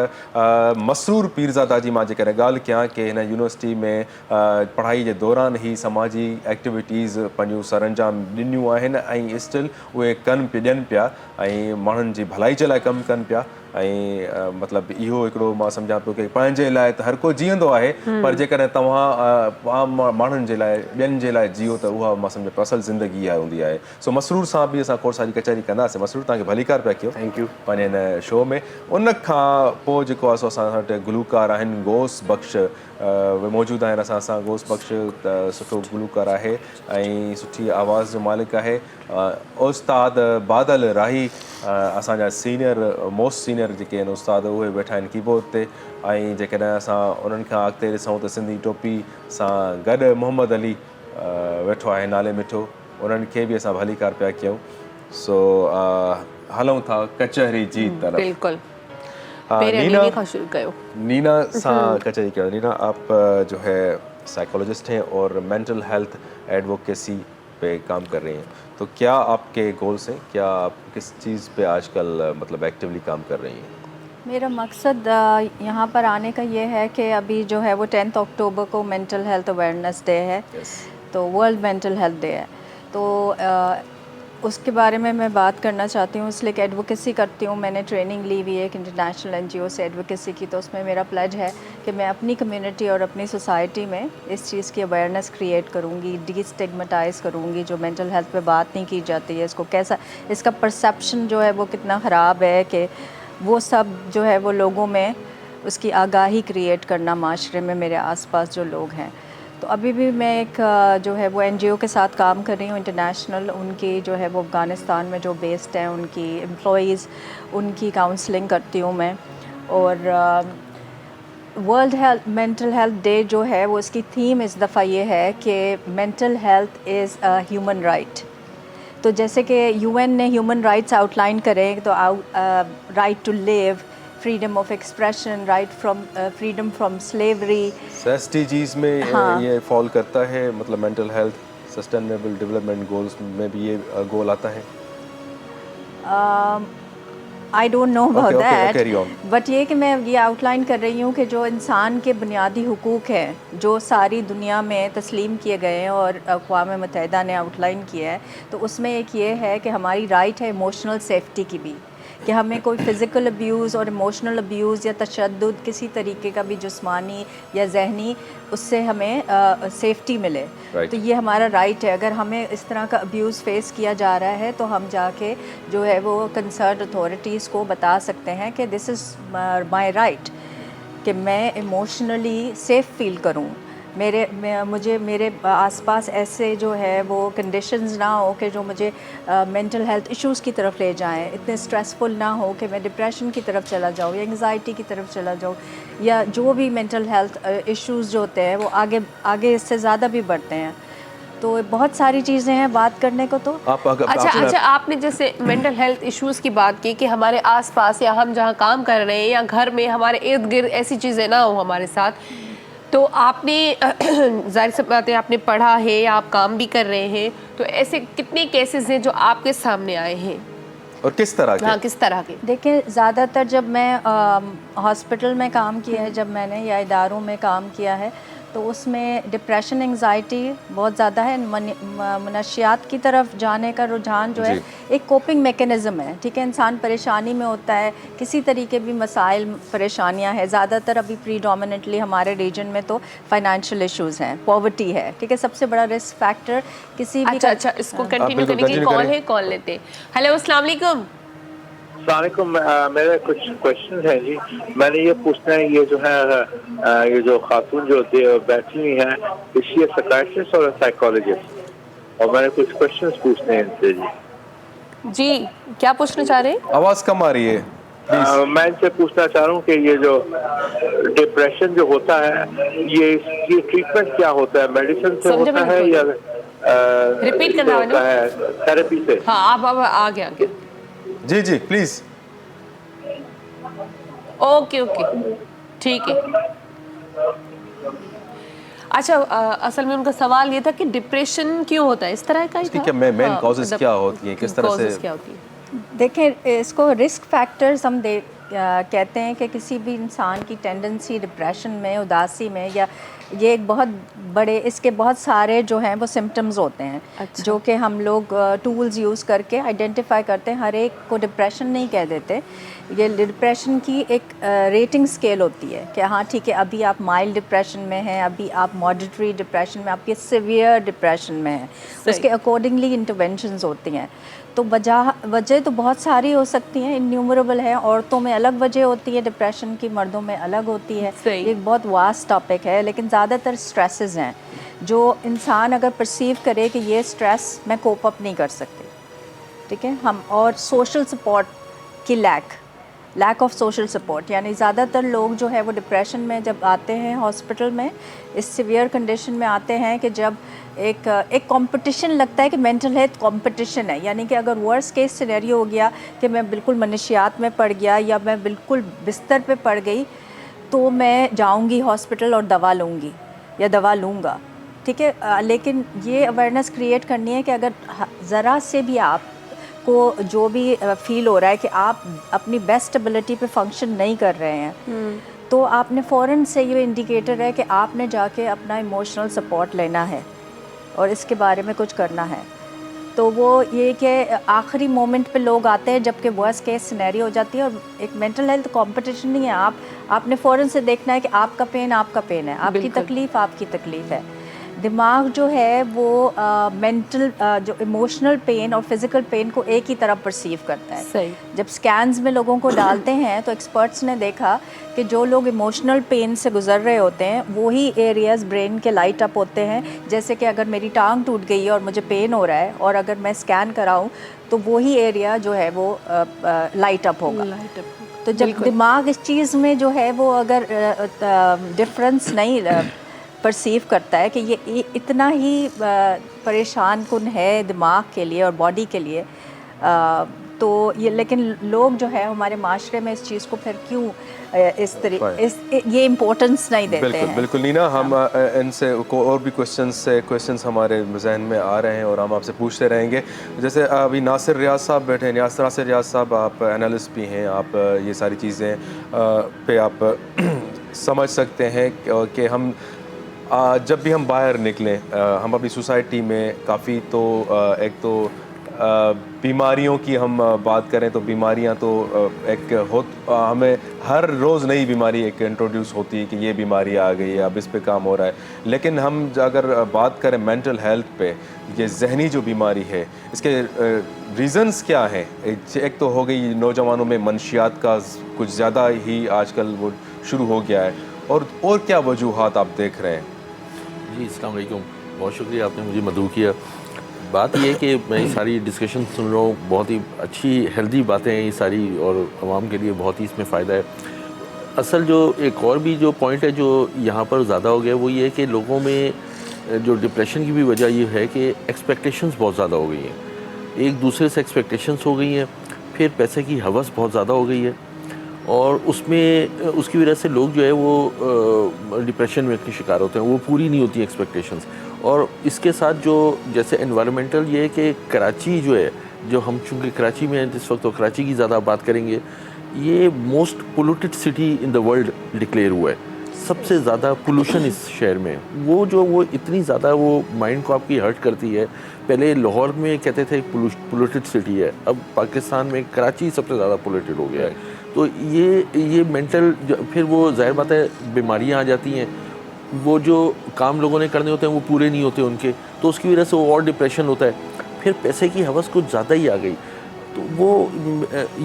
मसरूर पीरज़ादा जी मां जेकॾहिं ॻाल्हि कयां की हिन यूनिवर्सिटी में पढ़ाई जे दौरान ई समाजी एक्टिविटीज़ पंहिंजूं सरअंजाम ॾिनियूं आहिनि ऐं स्टिल उहे ॾियनि पिया ऐं माण्हुनि जी भलाई जे लाइ कमु कनि पिया। ऐं मतिलबु इहो हिकिड़ो मां सम्झां पियो की पंहिंजे लाइ त हर को जीअंदो आहे, पर जेकॾहिं तव्हां आम माण्हुनि जे लाइ ॿियनि जे लाइ जियो त उहा मां सम्झो असल ज़िंदगी आहे हूंदी आहे। सो मसरूर सां बि असां खोड़ सारी कचहरी कंदासीं। मसरूर, तव्हांखे भलीकार पिया कयो। Thank U. पंहिंजे हिन शो में उन खां पोइ जेको आहे सो असां वटि गुलूकार आहिनि गोस बख़्श, मौजूदु आहिनि असां सां। गोस बख़्श त सुठो गुलूकार आहे ऐं सुठी आवाज़ जो मालिक आहे। उस्ताद बादल राही असांजा मोस्ट सीनियर जेके आहिनि उस्ताद उहे वेठा आहिनि कीबोर्ड ते। ऐं जेकॾहिं असां उन्हनि खां अॻिते ॾिसूं त सिंधी टोपी सां गॾु मोहम्मद अली वेठो आहे, नाले मिठो, उन्हनि खे बि असां भलीकार पिया कयूं। सो हलूं था कचहरी जी तरफ़। बिल्कुलु। नीना सां कचहरी कयो। नीना, आप जो है साइकोलॉजिस्ट हैं और मेंटल हेल्थ एडवोकेसी पे काम कर रही हैं, तो क्या आपके गोल्स हैं? क्या आप किस चीज़ पे आजकल मतलब एक्टिवली काम कर रही हैं? मेरा मकसद यहाँ पर आने का ये है कि अभी जो है वो 10 अक्टूबर को मेंटल हेल्थ अवेयरनेस डे है। तो वर्ल्ड मेंटल हेल्थ डे है। तो उसके बारे में मैं बात करना चाहती हूँ, इसलिए कि एडवोकेसी करती हूँ। मैंने ट्रेनिंग ली हुई है एक इंटरनेशनल एनजीओ से एडवोकेसी की, तो उसमें मेरा प्लेज है कि मैं अपनी कम्युनिटी और अपनी सोसाइटी में इस चीज़ की अवेयरनेस क्रिएट करूँगी, डिस्टिग्मेटाइज़ करूँगी। जो मेंटल हेल्थ पे बात नहीं की जाती है, इसको कैसा, इसका परसेप्शन जो है वो कितना ख़राब है, कि वो सब जो है वो लोगों में उसकी आगाही क्रिएट करना, माशरे में मेरे आसपास जो लोग हैं। तो अभी भी मैं एक जो है वो एनजीओ के साथ काम कर रही हूँ इंटरनेशनल। उनकी जो है वो अफ़गानिस्तान में जो बेस्ड हैं, उनकी एम्प्लॉइज़, उनकी काउंसलिंग करती हूँ मैं। और वर्ल्ड मेंटल हेल्थ डे जो है वो इसकी थीम इस दफ़ा ये है कि mental health is a human right. तो जैसे कि यूएन ने ह्यूमन राइट्स आउटलाइन करें, तो right to live, freedom of expression, right from freedom from slavery, SDGs में हाँ। ये फॉल करता है, मतलब mental health sustainable development goals में भी ये गोल आता है। I don't know about carry on. That, but ये कि मैं ये आउटलाइन कर रही हूँ कि जो इंसान के बुनियादी हुकूक हैं, जो सारी दुनिया में तस्लीम किए गए हैं और अक़वाम मुत्तहिदा ने आउटलाइन किया है, तो उसमें एक ये है कि हमारी राइट है इमोशनल सेफ्टी की भी, कि हमें कोई फ़िज़िकल अब्यूज़ और इमोशनल अब्यूज़ या तशद्दुद, किसी तरीके का भी जिस्मानी या जहनी, उससे हमें सेफ्टी मिले। Right. तो ये हमारा राइट है। अगर हमें इस तरह का अब्यूज़ फेस किया जा रहा है, तो हम जाके जो है वो कंसर्न अथॉरिटीज़ को बता सकते हैं कि दिस इज़ माय राइट, कि मैं इमोशनली सेफ़ फील करूं। मुझे मेरे आसपास ऐसे जो है वो कंडीशंस ना हो कि जो मुझे मेंटल हेल्थ इश्यूज़ की तरफ ले जाएं, इतने स्ट्रेसफुल ना हो कि मैं डिप्रेशन की तरफ चला जाऊं या एंग्जाइटी की तरफ चला जाऊं, या जो भी मेंटल हेल्थ इश्यूज़ जो होते हैं वो आगे इससे ज़्यादा भी बढ़ते हैं। तो बहुत सारी चीज़ें हैं बात करने को। तो अच्छा, आपने जैसे मेंटल हेल्थ इश्यूज़ की बात की कि हमारे आसपास या हम जहाँ काम कर रहे हैं या घर में हमारे इर्द गिर्द ऐसी चीज़ें ना हो हमारे साथ, तो आपने जाहिर सी बात है आपने पढ़ा है या आप काम भी कर रहे हैं, तो ऐसे कितने केसेस हैं जो आपके सामने आए हैं और किस तरह के? हाँ, किस तरह के? देखिए, ज़्यादातर जब मैं हॉस्पिटल में काम किया है, जब मैंने या इदारों में काम किया है, तो उसमें डिप्रेशन, एंग्जाइटी बहुत ज़्यादा है। मनशियात की तरफ जाने का रुझान जो है एक कोपिंग मैकेनिज़्म है। ठीक है, इंसान परेशानी में होता है, किसी तरीके भी मसाइल, परेशानियां हैं। ज़्यादातर अभी प्रीडोमिनेटली हमारे रीजन में तो फाइनेंशियल इश्यूज़ हैं, पॉवर्टी है। ठीक है, सबसे बड़ा रिस्क फैक्टर किसी भी। अच्छा, इसको कंटिन्यू करने के लिए कॉल है, कॉल लेते। हेलो, अस्सलाम वालेकुम। अस्सलामुअलैकुम, मेरे कुछ क्वेश्चन हैं जी। मैंने ये पूछना है, ये जो है ये जो खातून जो बैठी हुई है, इसी साइकियाट्रिस्ट और साइकोलॉजिस्ट, और मैंने कुछ क्वेश्चंस पूछने हैं इनसे जी। जी, क्या पूछना चाह रहे हैं? आवाज़ कम आ रही है, मैं इनसे पूछना चाह रहा हूँ कि ये जो डिप्रेशन जो होता है, ये ट्रीटमेंट क्या होता है? मेडिसिन से होता है या रिपीट करना होता है थेरेपी से? हाँ, अब आ गया। जी प्लीज़। ओके, ठीक है। अच्छा, असल में उनका सवाल ये था कि डिप्रेशन क्यों होता है, इस तरह का ही था। क्या मेन कॉजेस क्या होती हैं, किस तरह से क्या होती है? देखें, इसको रिस्क फैक्टर्स हम कहते हैं कि किसी भी इंसान की टेंडेंसी डिप्रेशन में, उदासी में, या ये एक बहुत बड़े, इसके बहुत सारे जो हैं वो सिम्टम्स होते हैं। अच्छा। जो कि हम लोग टूल्स यूज़ करके आइडेंटिफाई करते हैं। हर एक को डिप्रेशन नहीं कह देते। ये डिप्रेशन की एक रेटिंग स्केल होती है कि हाँ ठीक है, अभी आप माइल्ड डिप्रेशन में हैं, अभी आप मॉडरेटरी डिप्रेशन में, आपके सीवियर डिप्रेशन में हैं। उसके अकॉर्डिंगली इंटरवेंशंस होती हैं। तो वजह तो बहुत सारी हो सकती हैं, इन्यूमरेबल है। औरतों में अलग वजह होती है डिप्रेशन की, मर्दों में अलग होती है। ये एक बहुत वास्ट टॉपिक है, लेकिन ज़्यादातर स्ट्रेसेस हैं जो इंसान अगर परसीव करे कि ये स्ट्रेस मैं कोप अप नहीं कर सकती। ठीक है, हम और सोशल सपोर्ट की लैक ऑफ सोशल सपोर्ट, यानी ज़्यादातर लोग जो है वो डिप्रेशन में जब आते हैं हॉस्पिटल में, इस सीवियर कंडीशन में आते हैं कि जब एक कंपटीशन लगता है कि मेंटल हेल्थ कंपटीशन है। यानी कि अगर वर्स्ट केस सिनेरियो हो गया कि मैं बिल्कुल मनशियात में पड़ गया या मैं बिल्कुल बिस्तर पे पड़ गई, तो मैं जाऊंगी हॉस्पिटल और दवा लूँगी या दवा लूँगा। ठीक है, लेकिन ये अवेयरनेस क्रिएट करनी है कि अगर ज़रा से भी आप को जो भी फील हो रहा है कि आप अपनी बेस्ट एबिलिटी पे फंक्शन नहीं कर रहे हैं, तो आपने फ़ौरन से ये इंडिकेटर है कि आपने जाके अपना इमोशनल सपोर्ट लेना है और इसके बारे में कुछ करना है। तो वो ये कि आखिरी मोमेंट पे लोग आते हैं जबकि वर्स्ट केस सिनेरियो हो जाती है। और एक मेंटल हेल्थ कंपटीशन नहीं है, आपने फ़ौरन से देखना है कि आपका पेन है, आपकी तकलीफ़ आपकी तकलीफ़ है। दिमाग जो है वो मेंटल जो इमोशनल पेन और फिज़िकल पेन को एक ही तरह परसीव करता है। सही। जब स्कैन्स में लोगों को डालते हैं तो एक्सपर्ट्स ने देखा कि जो लोग इमोशनल पेन से गुजर रहे होते हैं वही एरियाज़ ब्रेन के लाइट अप होते हैं। जैसे कि अगर मेरी टांग टूट गई है और मुझे पेन हो रहा है और अगर मैं स्कैन कराऊं तो वही एरिया जो है वो लाइट अप होगा। तो जब दिमाग इस चीज़ में जो है वो अगर डिफरेंस नहीं परसीव करता है कि ये इतना ही परेशान कुन है दिमाग के लिए और बॉडी के लिए, तो ये लेकिन लोग जो है हमारे माशरे में इस चीज़ को फिर क्यों ये इम्पोर्टेंस नहीं देते हैं। बिल्कुल नीना, हम इनसे को और भी क्वेश्चंस हमारे जहन में आ रहे हैं और हम आपसे पूछते रहेंगे। जैसे अभी नासिर रियाज साहब बैठे हैं। नासिर रियाज साहब, आप एनालिस्ट भी हैं, आप ये सारी चीज़ें पे आप समझ सकते हैं कि हम जब भी हम बाहर निकलें, हम अपनी सोसाइटी में काफ़ी तो एक तो बीमारियों की हम बात करें तो बीमारियां तो हमें हर रोज़ नई बीमारी एक इंट्रोड्यूस होती है कि ये बीमारी आ गई है, अब इस पे काम हो रहा है। लेकिन हम अगर बात करें मेंटल हेल्थ पे, ये जहनी जो बीमारी है, इसके रीज़न्स क्या हैं? एक तो हो गई नौजवानों में मनशियात का कुछ ज़्यादा ही आजकल वो शुरू हो गया है, और क्या वजूहात आप देख रहे हैं? जी, अस्सलाम वालेकुम, बहुत शुक्रिया आपने मुझे मदऊ किया। बात ये है कि मैं ये सारी डिस्कशन सुन रहा हूँ, बहुत ही अच्छी हेल्दी बातें हैं ये सारी, और आवाम के लिए बहुत ही इसमें फ़ायदा है। असल जो एक और भी जो पॉइंट है जो यहाँ पर ज़्यादा हो गया वो ये है कि लोगों में जो डिप्रेशन की भी वजह ये है कि एक्सपेक्टेशंस बहुत ज़्यादा हो गई हैं, एक दूसरे से एक्सपेक्टेशंस हो गई हैं, फिर पैसे की हवस बहुत ज़्यादा हो गई है, और उसकी वजह से लोग जो है वो डिप्रेशन में के शिकार होते हैं, वो पूरी नहीं होती एक्सपेक्टेशंस। और इसके साथ जो जैसे एनवायरमेंटल ये है कि कराची जो है, जो हम चूँकि कराची में हैं जिस वक्त, तो कराची की ज़्यादा बात करेंगे, ये most polluted city in the world declare हुआ है। सबसे ज़्यादा पोल्यूशन इस शहर में, वो इतनी ज़्यादा वो माइंड को आपकी हर्ट करती है। पहले लाहौर में कहते थे पोल्यूटेड सिटी है, अब पाकिस्तान में कराची सबसे ज़्यादा पोल्यूटेड हो गया है। तो ये मेंटल, फिर वो जाहिर बात है बीमारियां आ जाती हैं, वो जो काम लोगों ने करने होते हैं वो पूरे नहीं होते उनके, तो उसकी वजह से वो और डिप्रेशन होता है। फिर पैसे की हवस कुछ ज़्यादा ही आ गई, तो वो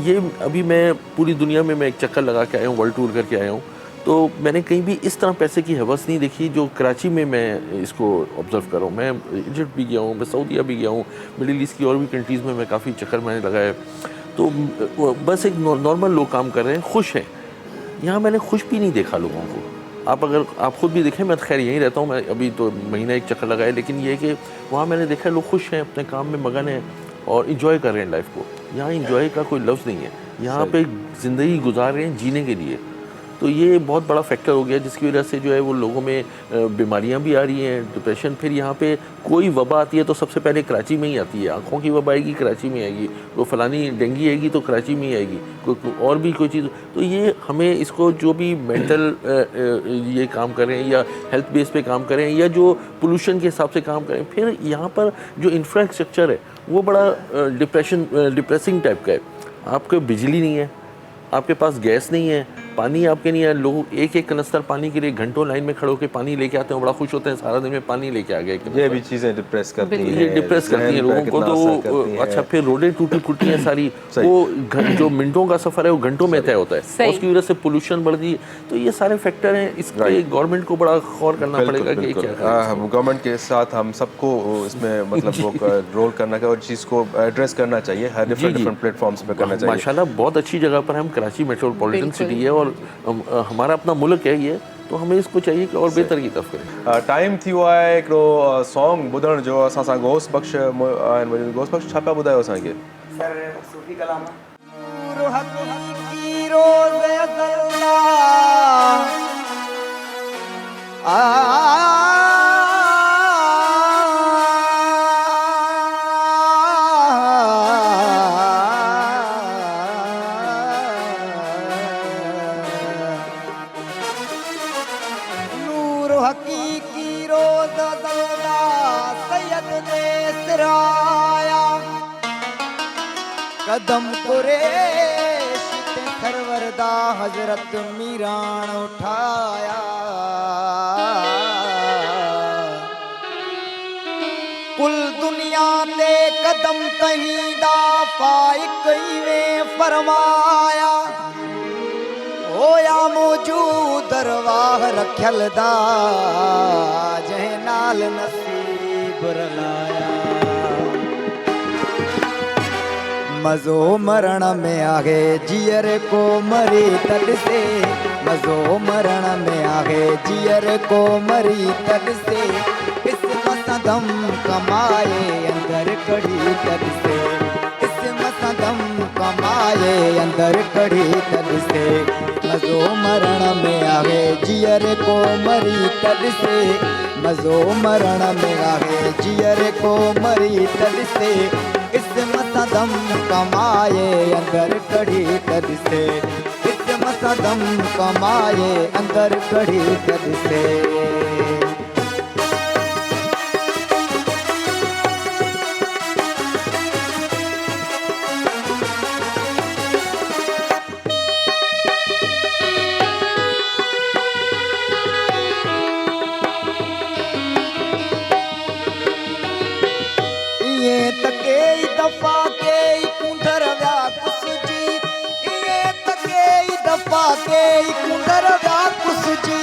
ये अभी मैं पूरी दुनिया में मैं एक चक्कर लगा के आया हूँ, वर्ल्ड टूर करके आया हूँ, तो मैंने कहीं भी इस तरह पैसे की हवस नहीं देखी जो कराची में मैं इसको ऑब्ज़र्व कर रहा हूँ। मैं इजिप्ट भी गया हूँ, मैं सऊदीया भी गया हूँ, मिडिल ईस्ट की और भी कंट्रीज़ में मैं काफ़ी चक्कर मैंने लगाया, तो बस एक नॉर्मल लोग काम कर रहे हैं, खुश हैं। यहाँ मैंने खुश भी नहीं देखा लोगों को। आप ख़ुद भी देखें, मैं खैर यहीं रहता हूँ, मैं अभी तो महीना एक चक्कर लगाया, लेकिन ये है कि वहाँ मैंने देखा लोग खुश हैं, अपने काम में मगन हैं और इंजॉय कर रहे हैं लाइफ को। यहाँ इंजॉय का कोई लफ्ज़ नहीं है, यहाँ पे ज़िंदगी गुजार रहे हैं जीने के लिए। तो ये बहुत बड़ा फैक्टर हो गया जिसकी वजह से जो है वो लोगों में बीमारियां भी आ रही हैं, डिप्रेशन। फिर यहाँ पे कोई वबा आती है तो सबसे पहले कराची में ही आती है, आँखों की वबा आएगी कराची में आएगी, वो फलानी डेंगी आएगी तो कराची में ही आएगी, कोई और भी कोई चीज़। तो ये हमें इसको जो भी मेंटल ये काम करें या हेल्थ बेस पे काम करें या जो पोल्यूशन के हिसाब से काम करें, फिर यहाँ पर जो इंफ्रास्ट्रक्चर है वो बड़ा डिप्रेसिंग टाइप का है। आपको बिजली नहीं है, आपके पास गैस नहीं है, पानी आपके नहीं है, लोग एक एक कनस्तर पानी के लिए घंटों लाइन में खड़े होकर पानी लेके आते हैं, बड़ा खुश होते हैं, सारा दिन में पानी लेके आ गए। ये भी चीज़ें डिप्रेस करती हैं, ये डिप्रेस करती हैं लोगों को। तो अच्छा, फिर रोडें टूटी फूटी हैं सारी, वो जो मिनटों का सफ़र है वो घंटों में तय होता है, उसकी वजह से पोल्यूशन बढ़ रही है। तो ये सारे फैक्टर हैं, इसके गवर्नमेंट को बड़ा गौर करना पड़ेगा कि क्या गवर्नमेंट के साथ हम सबको इसमें मतलब वो रोल करना चाहिए और चीज़ को एड्रेस करना चाहिए, हर डिफरेंट प्लेटफॉर्म्स पे करना चाहिए। माशाल्लाह बहुत अच्छी जगह पर हम, कराची मेट्रोपॉलिटन सिटी है और हमारा अपना मुल्क है ये, तो हमें इसको चाहिए कि और बेहतर की तरफ करें। टाइम थी हुआ है हिकिड़ो सॉन्ग ॿुधण जो असां सां घोष बख़्श आहिनि। घोष बख़्श छा पिया ॿुधायो असांखे? सूफ़ी कलाम हकीकी रोज़ ज़ल्दा सैयद ने सिराया कदम कुरेश ते सरवरदा हजरत मीरान उठाया कुल दुनिया ते कदम तहीदा फाइक में फरमाया होया मौजूद दरवाह रखल दा जह नाल नसीब रलाया मजो मरण में आगे जियर को मरी तद से मजो मरण में आगे जियर को मरी तद से इस मसदम कमाए अंदर कड़ी तद से इस मसदम कमाए अंदर कड़ी तद से मजो मरण में आगे जियर को मरी तद से मजो मरण में आगे जियर को मरी तद से इस मसदम कमाए अंदर कड़ी तद से इस मसदम कमाए अंदर कड़ी तद से दफा के कुंदर व्याकुस जी ये तके दफा के कुंदर व्याकुस जी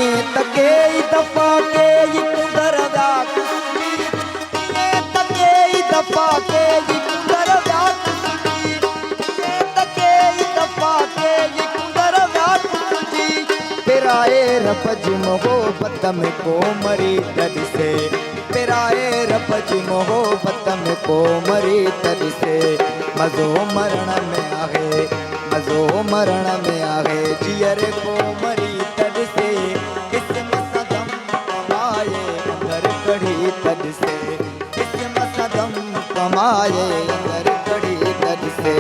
ये तके दफा के कुंदर व्याकुस जी ये तके दफा के कुंदर व्याकुस जी ये तके दफा के कुंदर व्याकुस जी तेराए रब मोहब्बत में को मरी तद से तेराए रब मोहब्बत में को मरी तद से मजो मरण में आगे मजो मरण में आगे जियर को मरी तद से इस मसदम कमाए अंदर कड़ी तद से इस मसदम कमाए अंदर कड़ी तद से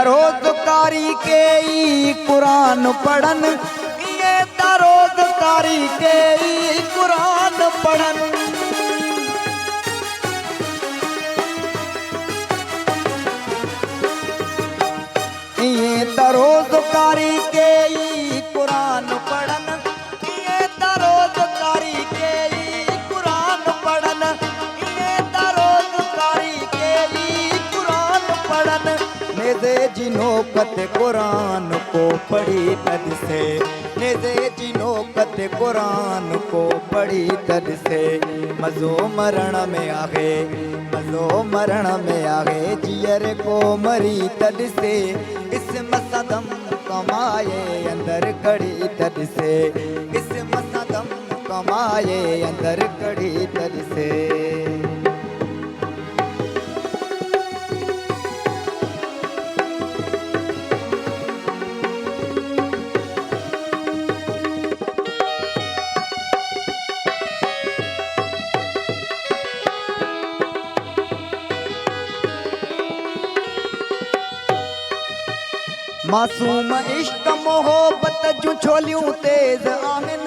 रोजगारी के कुरान पढ़न ये रोजगारी के कुरान पढ़न ये रोजगारी के कुरान पढ़न ये रोजगारी के कुरान पढ़न ये रोजगारी के कुरान पढ़न नेज़े जिनोकत कुरान को पढ़ी तद से नेज़े जिनोकत कुरान को पढ़ी तद से मजो मरण में आगे मजो मरण में आगे जियर को मरी तद से इस मसदम कमाए अंदर कड़ी तद से इस मसदम कमाए अंदर कड़ी तद से मासूम इश्क मोहब्बत जो छोलियूं तेज आहिन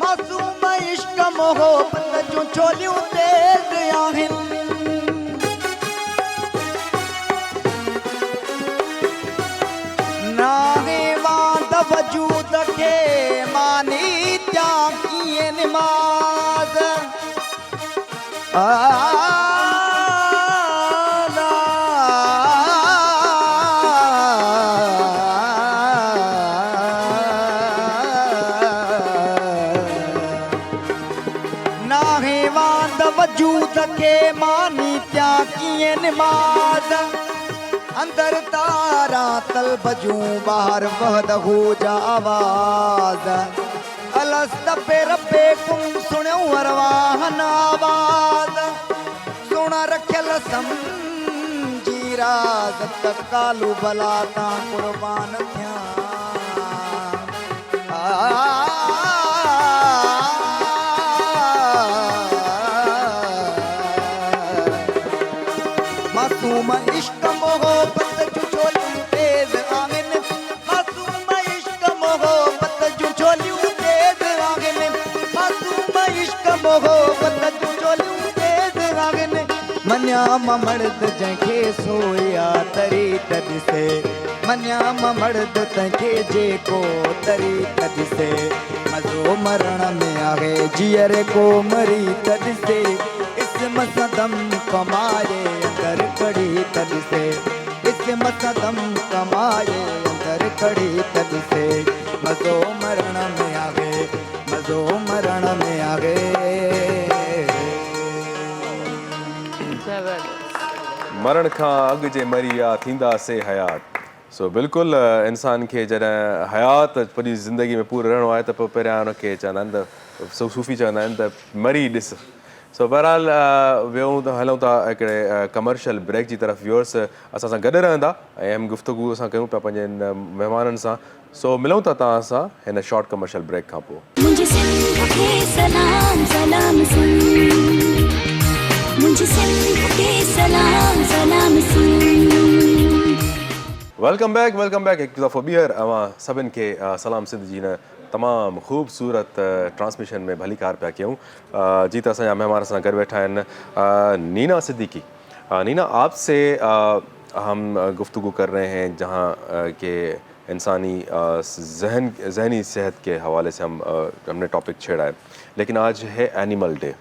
मासूम इश्क मोहब्बत जो छोलियूं तेज आहिन नाहे वांद वजूद के मानी त्यागी नमाज वजूद के मानी त्यागी नमाज अंदर तारा तल बजू बाहर वहदहू जा आवाज अलस्त पे रब्बे कुम सुनो अरवाहन आवाज सुन रखल समझी राज कालू बलाता कुर्बान थिया मासूम इश्क मोहब्बत जो छोलियूं तेज आंगन मासूम इश्क मोहब्बत जो छोलियूं तेज आंगन मासूम इश्क मोहब्बत जो छोलियूं तेज आंगन मन्या मर्द जंहिंखे सोया तरी तॾिसे मन्या मर्द तंहिंखे जेको तरी तॾिसे मज़ो मरण में आहे जीअर को मरी तॾिसे इसम सदम कमाए अंदर कड़ी तॾिसे इसम सदम कमाए अंदर कड़ी तॾिसे मज़ो मरण में आहे मज़ो मरण में आहे मरण खां अॻु जे मरी विया थींदासीं हयात सो बिल्कुलु इंसान खे जॾहिं हयात पंहिंजी ज़िंदगी में पूरो रहणो आहे त पोइ पहिरियां हुनखे चवंदा आहिनि त सूफ़ी चवंदा आहिनि त मरी ॾिस सो बहरहाल वियूं त हलूं था हिकिड़े कमर्शियल ब्रेक जी तरफ़ व्यूअर्स असां सां गॾु रहंदा ऐं अहम गुफ़्तगू असां कयूं पिया पंहिंजे महिमाननि सां सो मिलूं था तव्हां सां हिन शॉर्ट कमर्शियल ब्रेक खां पोइ मुझे सिंध के सलाम सलाम सुन मुझे सिंध के सलाम सलाम सुन वेलकम बैक हिकु दफ़ो ॿीहर अवां सभिनि खे सलाम सिंध जी न तमामु ख़ूबसूरत ट्रांसमिशन में भली कार पिया कयूं जी त असांजा महिमान असां गॾु वेठा आहिनि नीना सिद्दीकी नीना आपसे हम गुफ्तगू कर रहे हैं जहाँ के इंसानी जहनी सेहत के हवाले से हमने टॉपिक छेड़ा है लेकिन आज है एनिमल डे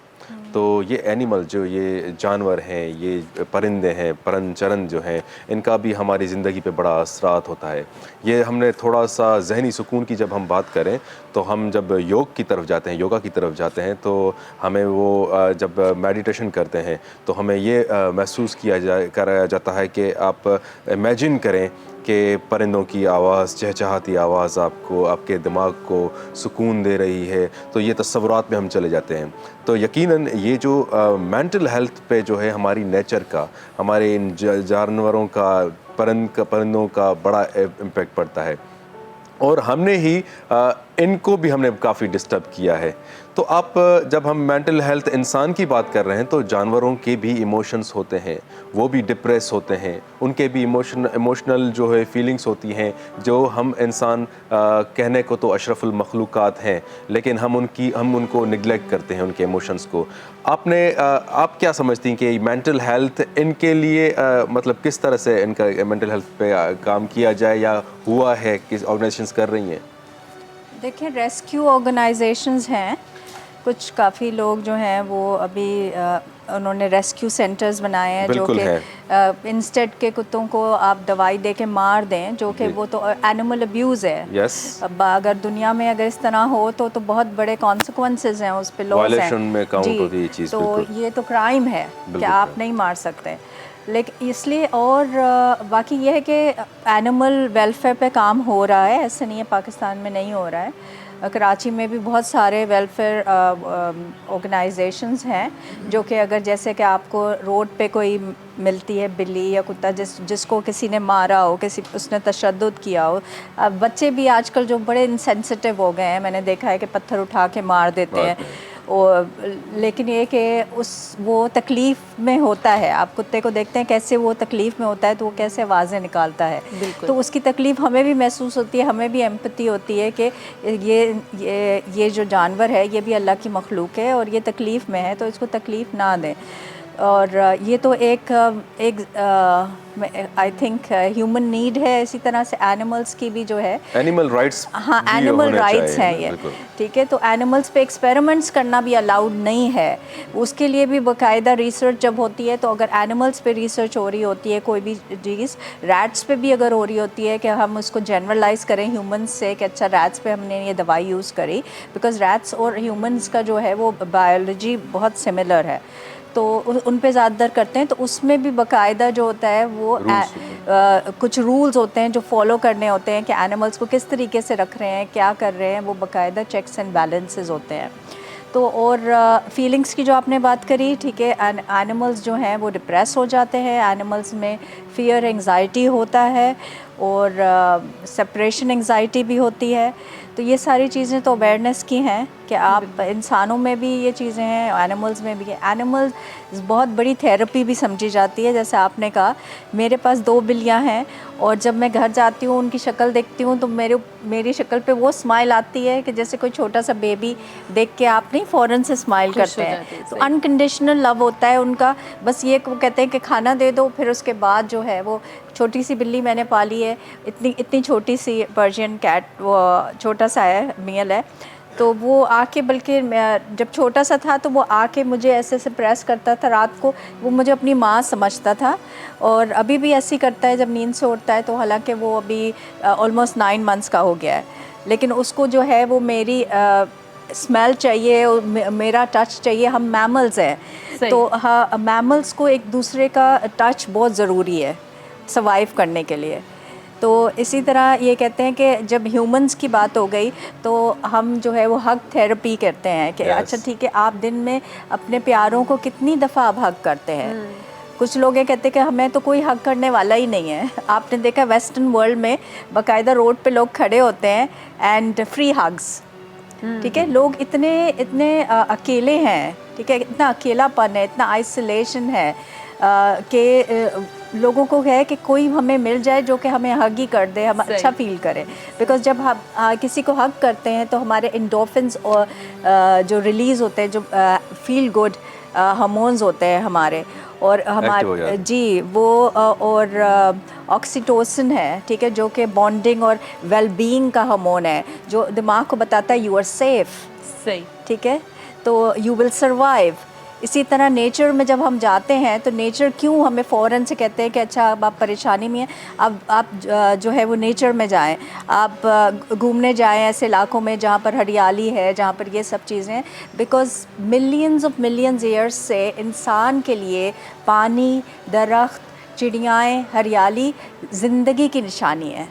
तो ये एनिमल जो ये जानवर हैं ये परिंदे हैं परंद चरंद जो हैं इनका भी हमारी ज़िंदगी पे बड़ा असरात होता है ये हमने थोड़ा सा जहनी सुकून की जब हम बात करें तो हम जब योग की तरफ जाते हैं योगा की तरफ जाते हैं तो हमें वो जब मेडिटेशन करते हैं तो हमें ये महसूस कराया जाता है कि आप इमेजिन करें कि परिंदों की आवाज़ चहचहाती आवाज़ आपको आपके दिमाग को सुकून दे रही है तो ये तस्वुरात में हम चले जाते हैं तो यकीनन ये जो मेंटल हेल्थ पे जो है हमारी नेचर का हमारे इन जानवरों का परिंदों का बड़ा इम्पेक्ट पड़ता है और हमने ही इनको भी हमने काफ़ी डिस्टर्ब किया है तो आप जब हम मेंटल हेल्थ इंसान की बात कर रहे हैं तो जानवरों के भी इमोशंस होते हैं वो भी डिप्रेस होते हैं उनके भी इमोशनल जो है फीलिंग्स होती हैं जो हम इंसान कहने को तो अशरफुल मखलूक़ात हैं लेकिन हम उनको निगलेक्ट करते हैं उनके इमोशंस को आप क्या समझती हैं कि मेंटल हेल्थ इनके लिए मतलब किस तरह से इनका मेंटल हेल्थ पे काम किया जाए या हुआ है किस ऑर्गेनाइजेशंस कर रही हैं? देखिए रेस्क्यू ऑर्गेनाइजेशंस हैं कुछ काफ़ी लोग जो हैं वो अभी उन्होंने रेस्क्यू सेंटर्स बनाए हैं जो कि इंस्टेड के कुत्तों को आप दवाई दे के मार दें जो कि वो तो एनिमल अब्यूज़ है अब अगर दुनिया में अगर इस तरह हो तो बहुत बड़े कॉन्सिक्वेंसेस हैं उस पर लॉज हैं जी तो ये तो क्राइम है कि आप नहीं मार सकते लेकिन इसलिए और बाकी ये है कि एनिमल वेलफेयर पे काम हो रहा है ऐसा नहीं है पाकिस्तान में नहीं हो रहा है कराची में भी बहुत सारे वेलफेयर ऑर्गेनाइजेशंस हैं जो कि अगर जैसे कि आपको रोड पे कोई मिलती है बिल्ली या कुत्ता जिसको किसी ने मारा हो उसने तशद्दुद किया हो अब बच्चे भी आजकल जो बड़े इनसेंसिटिव हो गए हैं मैंने देखा है कि पत्थर उठा के मार देते हैं और लेकिन ये कि वो तकलीफ़ में होता है आप कुत्ते को देखते हैं कैसे वो तकलीफ़ में होता है तो वो कैसे आवाज़ें निकालता है तो उसकी तकलीफ़ हमें भी महसूस होती है हमें भी एम्पैथी होती है कि ये जो जानवर है ये भी अल्लाह की मखलूक है और ये तकलीफ़ में है तो इसको तकलीफ़ ना दें और ये तो एक आई थिंक ह्यूमन नीड है इसी तरह से एनिमल्स की भी जो है एनिमल राइट्स हाँ एनिमल राइट्स हैं ये ठीक है तो एनिमल्स पे एक्सपेरिमेंट्स करना भी अलाउड नहीं है उसके लिए भी बाकायदा रिसर्च जब होती है तो अगर एनिमल्स पे रिसर्च हो रही होती है कोई भी चीज़ रैट्स पे भी अगर हो रही होती है कि हम उसको जनरलाइज करें ह्यूमंस से कि अच्छा रैट्स पे हमने ये दवाई यूज़ करी बिकॉज रैट्स और ह्यूमंस का जो है वो बायोलॉजी बहुत सिमिलर है तो उन पे ज़्यादातर करते हैं तो उसमें भी बाकायदा जो होता है वो कुछ रूल्स होते हैं जो फॉलो करने होते हैं कि एनिमल्स को किस तरीके से रख रहे हैं क्या कर रहे हैं वो बाकायदा चेक्स एंड बैलेंसेस होते हैं तो और फीलिंग्स की जो आपने बात करी ठीक है एनिमल्स जो हैं वो डिप्रेस हो जाते हैं एनिमल्स में फ़ियर एंग्जाइटी होता है और सेपरेशन एंजाइटी भी होती है। तो ये सारी चीज़ें तो अवेयरनेस की हैं कि आप इंसानों में भी ये चीज़ें हैं, एनिमल्स में भी है। एनिमल्स बहुत बड़ी थेरेपी भी समझी जाती है। जैसे आपने कहा, मेरे पास 2 बिल्लियाँ हैं और जब मैं घर जाती हूँ उनकी शक्ल देखती हूँ तो मेरी शक्ल पे वो स्माइल आती है कि जैसे कोई छोटा सा बेबी देख के आप नहीं फ़ौरन से स्माइल करते हैं। तो अनकंडीशनल लव होता है उनका। बस ये वो कहते हैं कि खाना दे दो, फिर उसके बाद जो है वो छोटी सी बिल्ली मैंने पाली है, इतनी छोटी सी पर्शियन कैट, वो छोटा सा है, मेल है। तो वो आके, बल्कि जब छोटा सा था तो वो आके मुझे ऐसे ऐसे प्रेस करता था रात को। वो मुझे अपनी माँ समझता था और अभी भी ऐसे ही करता है जब नींद से उठता है। तो हालांकि वो अभी ऑलमोस्ट 9 मंथ्स का हो गया है, लेकिन उसको जो है वो मेरी स्मेल चाहिए और मेरा टच चाहिए। हम मैमल्स हैं तो हाँ, मैमल्स को एक दूसरे का टच बहुत ज़रूरी है सर्वाइव करने के लिए। तो इसी तरह ये कहते हैं कि जब ह्यूमंस की बात हो गई तो हम जो है वो हग थेरेपी करते हैं कि अच्छा ठीक है, आप दिन में अपने प्यारों को कितनी दफ़ा आप हग करते हैं। कुछ लोग ये कहते हैं कि हमें तो कोई हग करने वाला ही नहीं है। आपने देखा वेस्टर्न वर्ल्ड में बाकायदा रोड पे लोग खड़े होते हैं एंड फ्री हग्स, ठीक है। लोग इतने अकेले हैं, ठीक है, इतना अकेलापन है, इतना आइसोलेशन है कि लोगों को है कि कोई हमें मिल जाए जो कि हमें हग ही कर दे, हम अच्छा फील करें। बिकॉज जब हम किसी को हग करते हैं तो हमारे एंडोर्फिन्स और जो रिलीज़ होते हैं, जो फील गुड हार्मोन्स होते हैं हमारे, और हमारे जी वो और ऑक्सीटोसिन है, ठीक है, जो कि बॉन्डिंग और वेलबीइंग का हार्मोन है, जो दिमाग को बताता है यू आर सेफ, सही, ठीक है, तो यू विल सर्वाइव। इसी तरह नेचर में जब हम जाते हैं तो नेचर क्यों हमें फ़ौरन से कहते हैं कि अच्छा अब आप परेशानी में हैं, अब आप जो है वो नेचर में जाएं, आप घूमने जाएं ऐसे इलाकों में जहाँ पर हरियाली है, जहाँ पर ये सब चीज़ें हैं। बिकॉज़ मिलियंस ईयर्स से इंसान के लिए पानी, दरख्त, चिड़ियाएँ, हरियाली ज़िंदगी की निशानी है,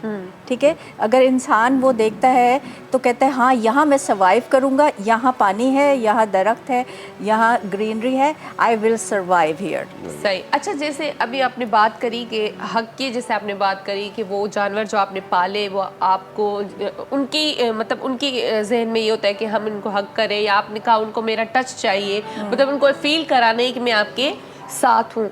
ठीक है। अगर इंसान वो देखता है तो कहता है हाँ यहाँ मैं सर्वाइव करूँगा, यहाँ पानी है, यहाँ दरख्त है, यहाँ ग्रीनरी है, आई विल सर्वाइव हियर। सही। अच्छा, जैसे अभी आपने बात करी कि हक की, जैसे आपने बात करी कि वो जानवर जो आपने पाले वो आपको उनकी मतलब उनकी जहन में ये होता है कि हम इनको हक करें, या आपने कहा उनको मेरा टच चाहिए, मतलब उनको फील कराना है कि मैं आपके साथ हूँ।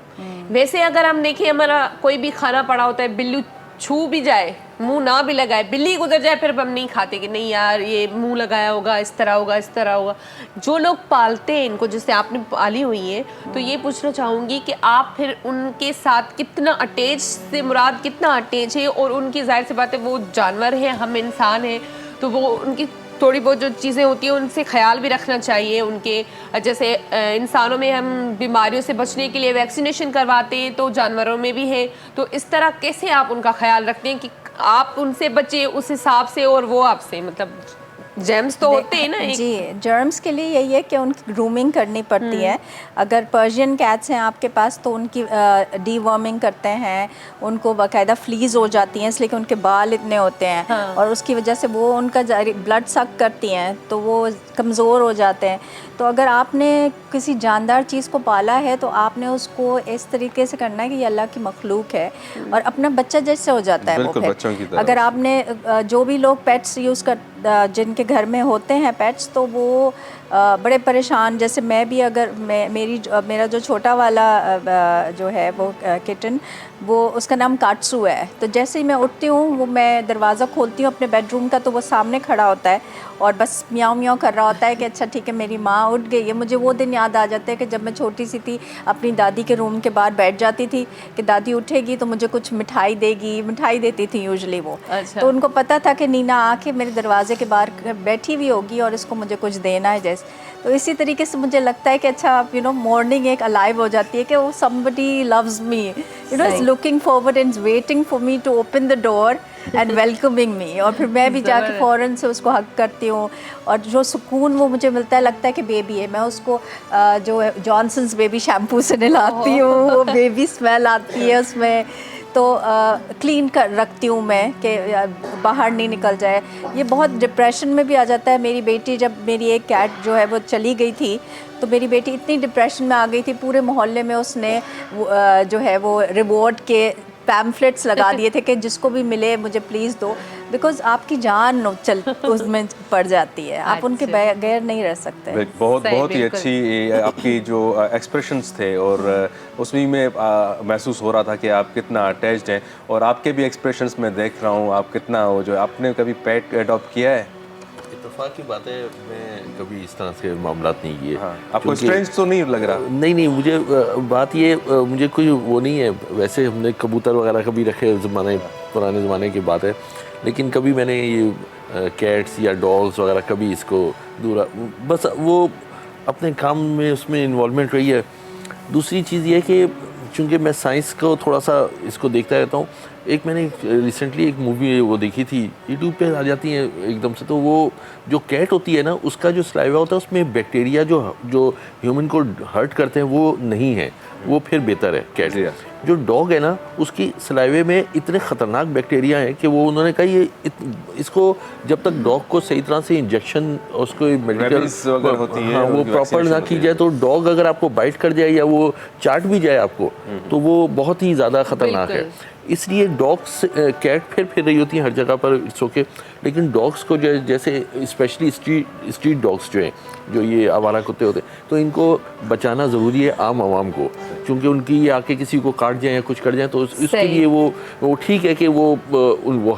वैसे अगर हम देखें, हमारा कोई भी खाना पड़ा होता है, बिल्ली छू भी जाए, मुंह ना भी लगाए, बिल्ली गुजर जाए, फिर हम नहीं खाते कि नहीं यार ये मुंह लगाया होगा, इस तरह होगा, इस तरह होगा। जो लोग पालते हैं इनको, जैसे आपने पाली हुई है, तो ये पूछना चाहूँगी कि आप फिर उनके साथ कितना अटैच, से मुराद कितना अटैच है, और उनकी जाहिर सी बात है वो जानवर हैं, हम इंसान हैं, तो वो उनकी थोड़ी बहुत जो चीज़ें होती हैं उनसे ख्याल भी रखना चाहिए। उनके जैसे इंसानों में हम बीमारियों से बचने के लिए वैक्सीनेशन करवाते हैं, तो जानवरों में भी है। तो इस तरह कैसे आप उनका ख्याल रखते हैं कि आप उनसे बचे उस हिसाब से और वो आपसे, मतलब जर्म्स तो होते हैं ना जी, जर्म्स के लिए यही है कि उनकी ग्रूमिंग करनी पड़ती है। अगर पर्शियन कैट्स हैं आपके पास तो उनकी डीवर्मिंग करते हैं, उनको बाकायदा फ्लीज हो जाती हैं इसलिए कि उनके बाल इतने होते हैं, हाँ। और उसकी वजह से वो उनका ब्लड सक करती हैं तो वो कमज़ोर हो जाते हैं। तो अगर आपने किसी जानदार चीज़ को पाला है तो आपने उसको इस तरीके से करना है कि ये अल्लाह की मखलूक है और अपना बच्चा जैसे हो जाता है वो फिर। अगर आपने जो भी लोग पेट्स यूज़ कर, जिनके घर में होते हैं पेट्स, तो वो बड़े परेशान, जैसे मैं भी, अगर मेरा जो छोटा वाला जो है वो किटन, वो उसका नाम काटसू है, तो जैसे ही मैं उठती हूँ वो मैं दरवाज़ा खोलती हूँ अपने बेडरूम का तो वो सामने खड़ा होता है और बस म्याऊं म्याऊं कर रहा होता है कि अच्छा ठीक है मेरी माँ उठ गई है। मुझे वो दिन याद आ जाते हैं कि जब मैं छोटी सी थी, अपनी दादी के रूम के बाहर बैठ जाती थी कि दादी उठेगी तो मुझे कुछ मिठाई देगी, मिठाई देती थी यूजुअली वो। अच्छा। तो उनको पता था कि नीना आके मेरे दरवाजे के बाहर बैठी हुई होगी और इसको मुझे कुछ देना है जैसे। तो इसी तरीके से मुझे लगता है कि अच्छा मॉर्निंग एक अलाइव हो जाती है कि वो somebody loves me, is looking forward and waiting for me to open the door and welcoming me, और फिर मैं भी जाके फ़ौरन से उसको हक करती हूँ और जो सुकून वो मुझे मिलता है, लगता है कि बेबी है। मैं उसको जो जॉनसन्स बेबी शैम्पू से नहलाती हूँ, वो बेबी स्मेल आती है उसमें, तो क्लीन कर रखती हूँ मैं कि बाहर नहीं निकल जाए। ये बहुत डिप्रेशन में भी आ जाता है। मेरी बेटी, जब मेरी एक कैट जो है वो चली गई थी तो मेरी बेटी इतनी डिप्रेशन में आ गई थी, पूरे मोहल्ले में उसने जो है वो रिवॉर्ड के पैम्फलेट्स लगा दिए थे कि जिसको भी मिले मुझे प्लीज़ दो, बिकॉज आपकी जान चल उसमें पड़ जाती है, आप उनके बगैर नहीं रह सकते। बहुत सही, बहुत ही बिल्कुल। अच्छी आपकी जो एक्सप्रेशंस थे, और उसमें में महसूस हो रहा था कि आप कितना अटैच्ड हैं, और आपके भी एक्सप्रेशंस में देख रहा हूँ आप कितना वो जो आपने कभी पेट अडॉप्ट किया है? इत्तेफाक की बात है, मैं कभी इस तरह से मामलात नहीं किए। हाँ, आपको क्योंकि- स्ट्रेंज तो नहीं लग रहा? नहीं, मुझे बात ये मुझे कोई वो नहीं है, वैसे हमने कबूतर वगैरह कभी रखे पुराने ज़माने की बात है, लेकिन कभी मैंने ये कैट्स या डॉग्स वगैरह कभी इसको दूर, बस वो अपने काम में उसमें इन्वॉल्वमेंट रही है। दूसरी चीज़ ये है कि चूँकि मैं साइंस को थोड़ा सा इसको देखता रहता हूँ, एक मैंने रिसेंटली एक मूवी वो देखी थी, यूट्यूब पे आ जाती है एकदम से, तो वो जो कैट होती है ना, उसका जो स्लाइवा होता है उसमें बैक्टीरिया जो ह्यूमन को हर्ट करते हैं वो नहीं है, वो फिर बेहतर है कैट। जो डॉग है ना, उसकी सलाइवे में इतने ख़तरनाक बैक्टीरिया हैं कि वो उन्होंने कहा ये इसको जब तक डॉग को सही तरह से इंजेक्शन उसको मेडिकल होती है, हाँ, वो प्रॉपर ना की जाए, तो डॉग अगर आपको बाइट कर जाए या वो चाट भी जाए आपको, तो वो बहुत ही ज़्यादा ख़तरनाक है। इसलिए डॉग्स कैट फिर रही होती हैं हर जगह पर, इट्स ओके, लेकिन डॉग्स को जैसे स्पेशली स्ट्रीट डॉग्स जो हैं, जो ये आवारा कुत्ते होते हैं, तो इनको बचाना ज़रूरी है आम आवाम को, क्योंकि उनकी ये आके किसी को काट जाए या कुछ कर जाए तो इसके लिए वो ठीक है कि वो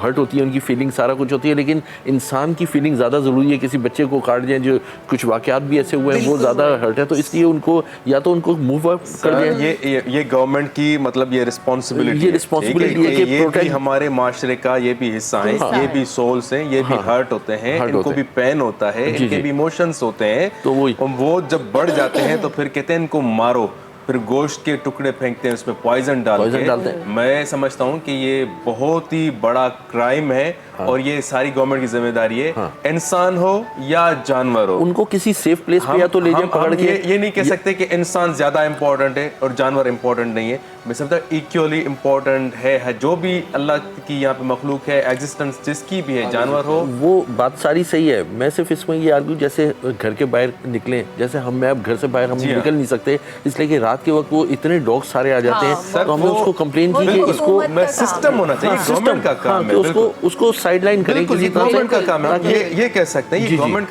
हर्ट होती है, उनकी फीलिंग सारा कुछ होती है, लेकिन इंसान की फीलिंग ज़्यादा ज़रूरी है। किसी बच्चे को काट जाए, जो कुछ वाक़यात भी ऐसे हुए हैं, वो ज़्यादा हर्ट है, तो इसलिए उनको या तो उनको मूव अप कर जाए। ये गवर्नमेंट की मतलब ये रिस्पॉन्सिबिलिटी है कि ये भी हमारे माशरे का ये भी हिस्सा है, ये भी सोल्स हैं, ये भी हर्ट होते हैं, इनको भी पेन होता है, इनके भी इमोशंस होते हैं, तो वो जब बढ़ जाते हैं तो फिर कहते हैं इनको मारो, फिर गोश्त के टुकड़े फेंकते हैं, उसमें पॉइजन डालते हैं। मैं समझता हूँ कि ये बहुत ही बड़ा क्राइम है, और ये सारी गवर्नमेंट की जिम्मेदारी है, इंसान हो या जानवर हो, उनको किसी सेफ प्लेस पे या तो ले जाए पकड़ के। ये नहीं कह सकते कि इंसान ज्यादा इंपॉर्टेंट है और जानवर इंपॉर्टेंट नहीं है। मैं समझता हूँ इक्वली इंपॉर्टेंट है, जो भी अल्लाह की यहाँ पे मखलूक है, एग्जिस्टेंस जिसकी भी है, जानवर हो। वो बात सारी सही है, मैं सिर्फ इसमें ये आर्ग्यू, जैसे घर के बाहर निकलें, जैसे मैं अब घर से बाहर हम निकल नहीं सकते, इसलिए कि रात के वक्त वो इतने डॉग सारे आ जाते हैं, तो हमने उसको कंप्लेन की कि इसको सिस्टम होना चाहिए, गवर्नमेंट का काम है, उसको साइडलाइन करें, किसी गवर्नमेंट का काम है, ये कह सकते हैं, ये गवर्नमेंट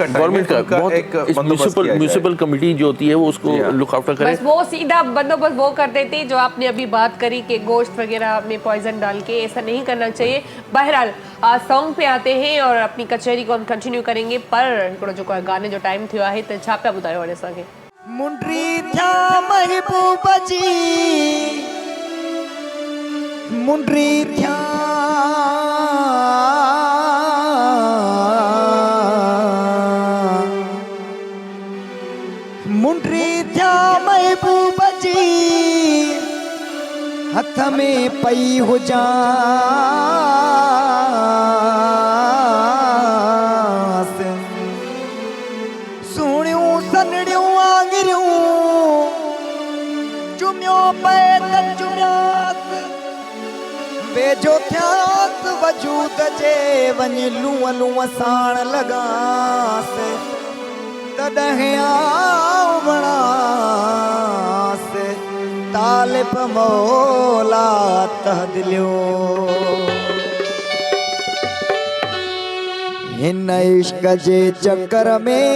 का एक म्युनिसिपल कमेटी जो होती है वो उसको लुक आफ्टर करे। बस वो सीधा बंदोबस्त वो कर देते, जो आपने अभी बात करी कि गोश्त वगैरह में पॉइजन डाल के, ऐसा नहीं करना चाहिए। बहरहाल सॉन्ग पे आते हैं और अपनी कचहरी को कंटिन्यू करेंगे, पर जो गाने जो टाइम थियो आहे त छा पिया ॿुधायो हाणे असांखे? मुंडी थिया महबूब जी, मुंडी थिया मुंडी थिया महबूब जी, हथ में पई हुजां सुणियूं सनड़ियूं आंगरियूं चुमियो पे त चुमियास वेझो थियास वजूद जे वञ लूअ लूअ साण लॻास तॾहिं आऊं वणास तालिब मौला तहदिलियो हिन इश्क जे चक्कर में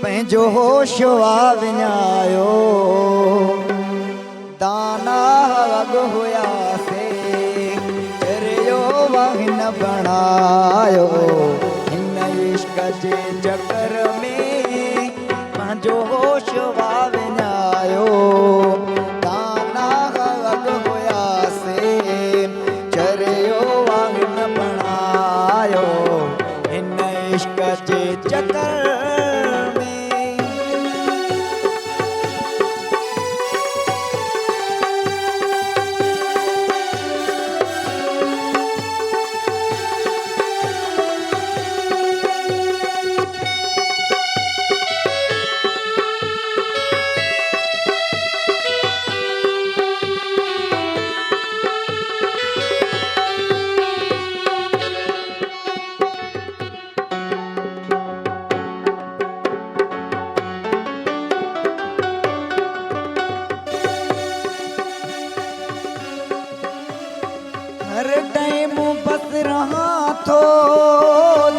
पंहिंजो होश विञायो दाना अॻ हुयासे चरियो वाहिन बणायो हिन इश्क जे चक्कर में पंहिंजो होश विञायो दाना अॻ हुयासे चरियो वाहिन बणायो हिन इश्क जे चक्कर में। हर टाइम बस रहा थो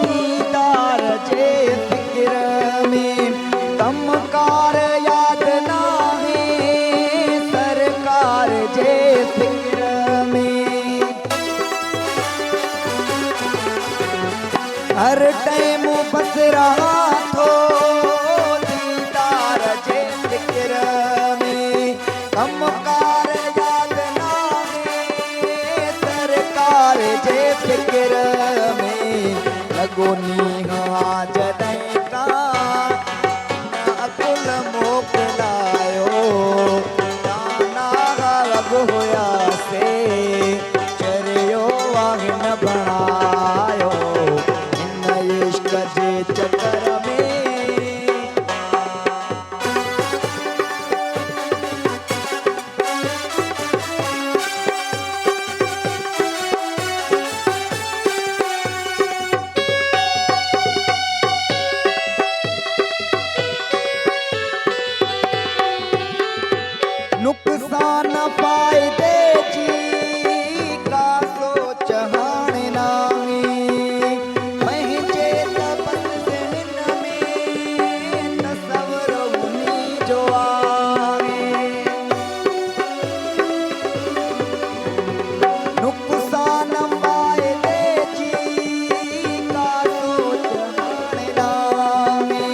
दीदार जे फिक्र में कमकार याद ना है सरकार जे फिक्र में हर टाइम बस रहा थो दीदार जे फिक्र में कमकार याद ना है सरकार जे फिक्र में लगो नीहा जॾहिं का अकुल मोकिलायो दाना लॻ हुयासे चरियो वाहिन बणायो हिन इश्क जे चकर में नुक़सान फ़ाइदे जी का सोच हाणे नाहे पंहिंजे तपस्या हिन में तसवर उन्ही जो आहे नुक़सान फ़ाइदे जी का सोच हाणे नाहे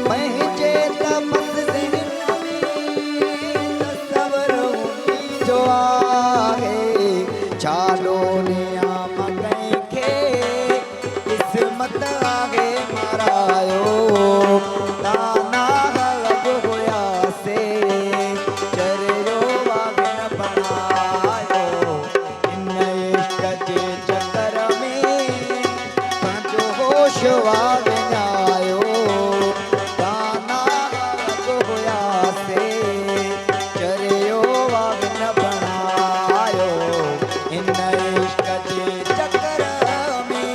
पंहिंजे तपस्या हिन में तसवर उन्ही जो आहे छालो नियाम कंहिंखे क़िस्मत आहे मारायो दाना लॻ हुयासे चरियो वागिन बणायो हिन इश्क जे चकर में पंहिंजो होश वाविञायो दाना लॻ हुयासे चरियो वागिन बणायो हिन इश्क जे चकर में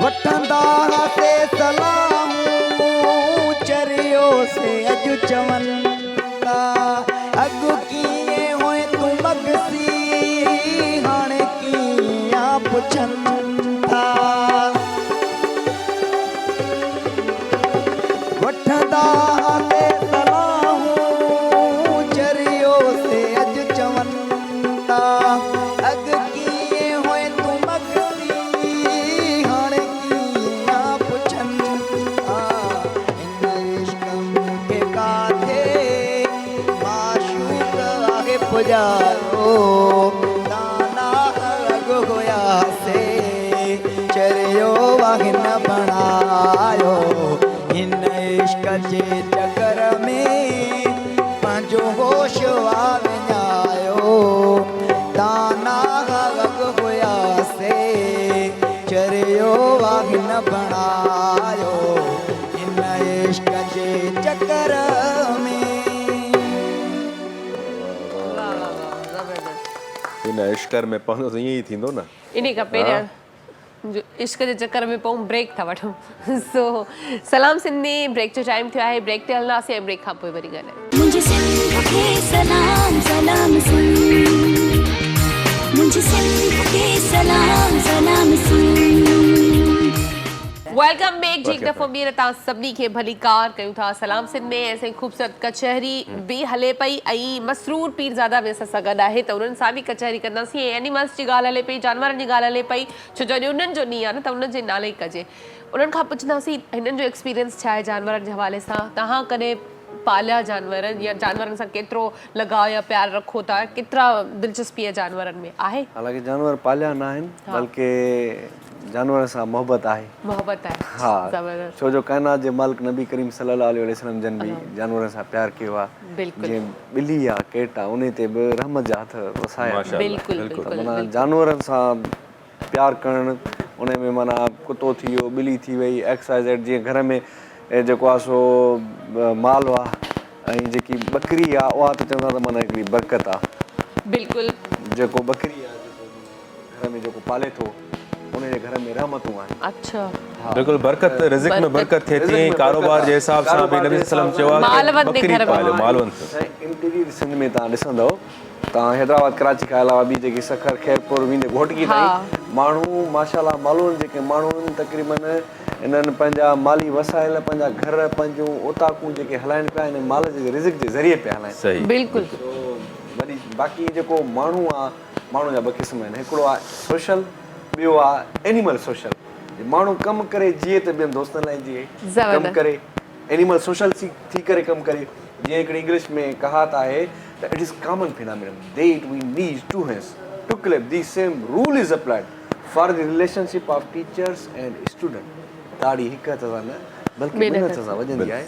वठंदा से सलामूं चरियो से अॼु चवनि था अॻु कीअं हुए तूं मगसी हाणे कीअं पुछनि था वठंदा से सलामूं चरियो से अॼु चवनि था अॻु कीअं हुए तूं मगसी हाणे कीअं पुछनि था हिन इश्क खे काथे माशूक आहे पुॼायो दाना लॻ हुयासे चरियो वाहिन बणायो हिन इश्क जे चकर में पंहिंजो होश वाविञायो दाना लॻ हुयासे चरियो वाहिन बणायो हिन इश्क जे चकर में इन इश्कर में पवंदो त ईअं ई थींदो न इन खां पहिरियां जो इश्क जे चकर में पऊं ब्रेक था वठूं सो सलाम सिंधी ब्रेक जो टाइम थियो आहे ब्रेक ते हलंदासीं ऐं ब्रेक खां पोइ वरी ॻाल्हायूं मुझे सिंध के सलाम सलाम सुन मुझे सिंध के सलाम सलाम सुन वेलकम बैक जी हिकु दफ़ो ॿीहर तव्हां सभिनी खे भली कार कयूं था सलाम सिंध में ऐं ख़ूबसूरत कचहरी बि हले पई ऐं मसरूर पीरज़ादा बि असां सां गॾु आहे त उन्हनि सां बि कचहरी कंदासीं ऐं एनिमल्स जी ॻाल्हि हले पई जानवरनि जी ॻाल्हि हले पई छो जो अॼु उन्हनि जो ॾींहुं आहे न त उन्हनि जे नाले ई कजे उन्हनि खां पुछंदासीं हिननि जो एक्सपीरियंस छा आहे जानवरनि जे हवाले सां तव्हां कॾहिं पालिया जानवर या जानवरनि सां केतिरो लगाव या प्यार रखो था केतिरा दिलचस्पी आहे जानवरनि में आहे हालांकि जानवर पालिया न आहिनि बल्कि जानवर सां मोहबत आहे मोहबत आहे हा ज़बरदस्त छो जो काइनात जे मालिक नबी करीम सल्लल्लाहु अलैहि वसल्लम जन बि जानवरनि सां प्यार कयो आहे बिल्कुलु जीअं ॿिली आहे केट आहे उन ते बि रहमत जा हथ वसाया बिल्कुलु बिल्कुलु माना जानवरनि सां प्यार करणु उन में माना कुतो थी वियो ॿिली थी वई XYZ जीअं घर में जेको आहे सो माल आहे ऐं जेकी बकरी आहे उहा त चवंदा त माना हिकिड़ी बरकत आहे बिल्कुलु जेको बकरी आहे जेको घर में जेको पाले थो उन जे घर में रहमतूं आहिनि। अच्छा बिल्कुल बरकत रिज़्क़ में बरकत थिए थी कारोबार जे हिसाब सां बि नबी सल्लम चयो आहे मालवंत कि जे बकरी घर में। पालियो मालवंत। इंटीरियर सिंध में तव्हां ॾिसंदव तव्हां हैदराबाद कराची खां अलावा ॿी जेकी सखर खैरपुर वेंदे घोटकी ताईं माण्हू माशाल्लाह मालून जेके माण्हू आहिनि तक़रीबन इन्हनि पंहिंजा माली वसाइल पंहिंजा घर पंहिंजूं ओताकूं जेके हलाइनि पिया इन माल जे रिज़्क़ जे ज़रिए पिया हलाइनि। सही बिल्कुलु। वरी बाक़ी जेको माण्हू आहे माण्हू जा ॿ क़िस्म आहिनि हिकिड़ो आहे सोशल ॿियो आहे एनिमल सोशल। माण्हू कमु करे जीए त ॿियनि दोस्तनि लाइ जीए कमु करे एनिमल सोशल थी करे कमु करे जीअं हिकिड़ी इंग्लिश में कहावत आहे त it is common phenomenon they we need two hands to clap the same rule is applied for the relationship of teachers and student. ताड़ी हिकु हथ सां न बल्कि ॿिनि हथ सां वॼंदी आहे।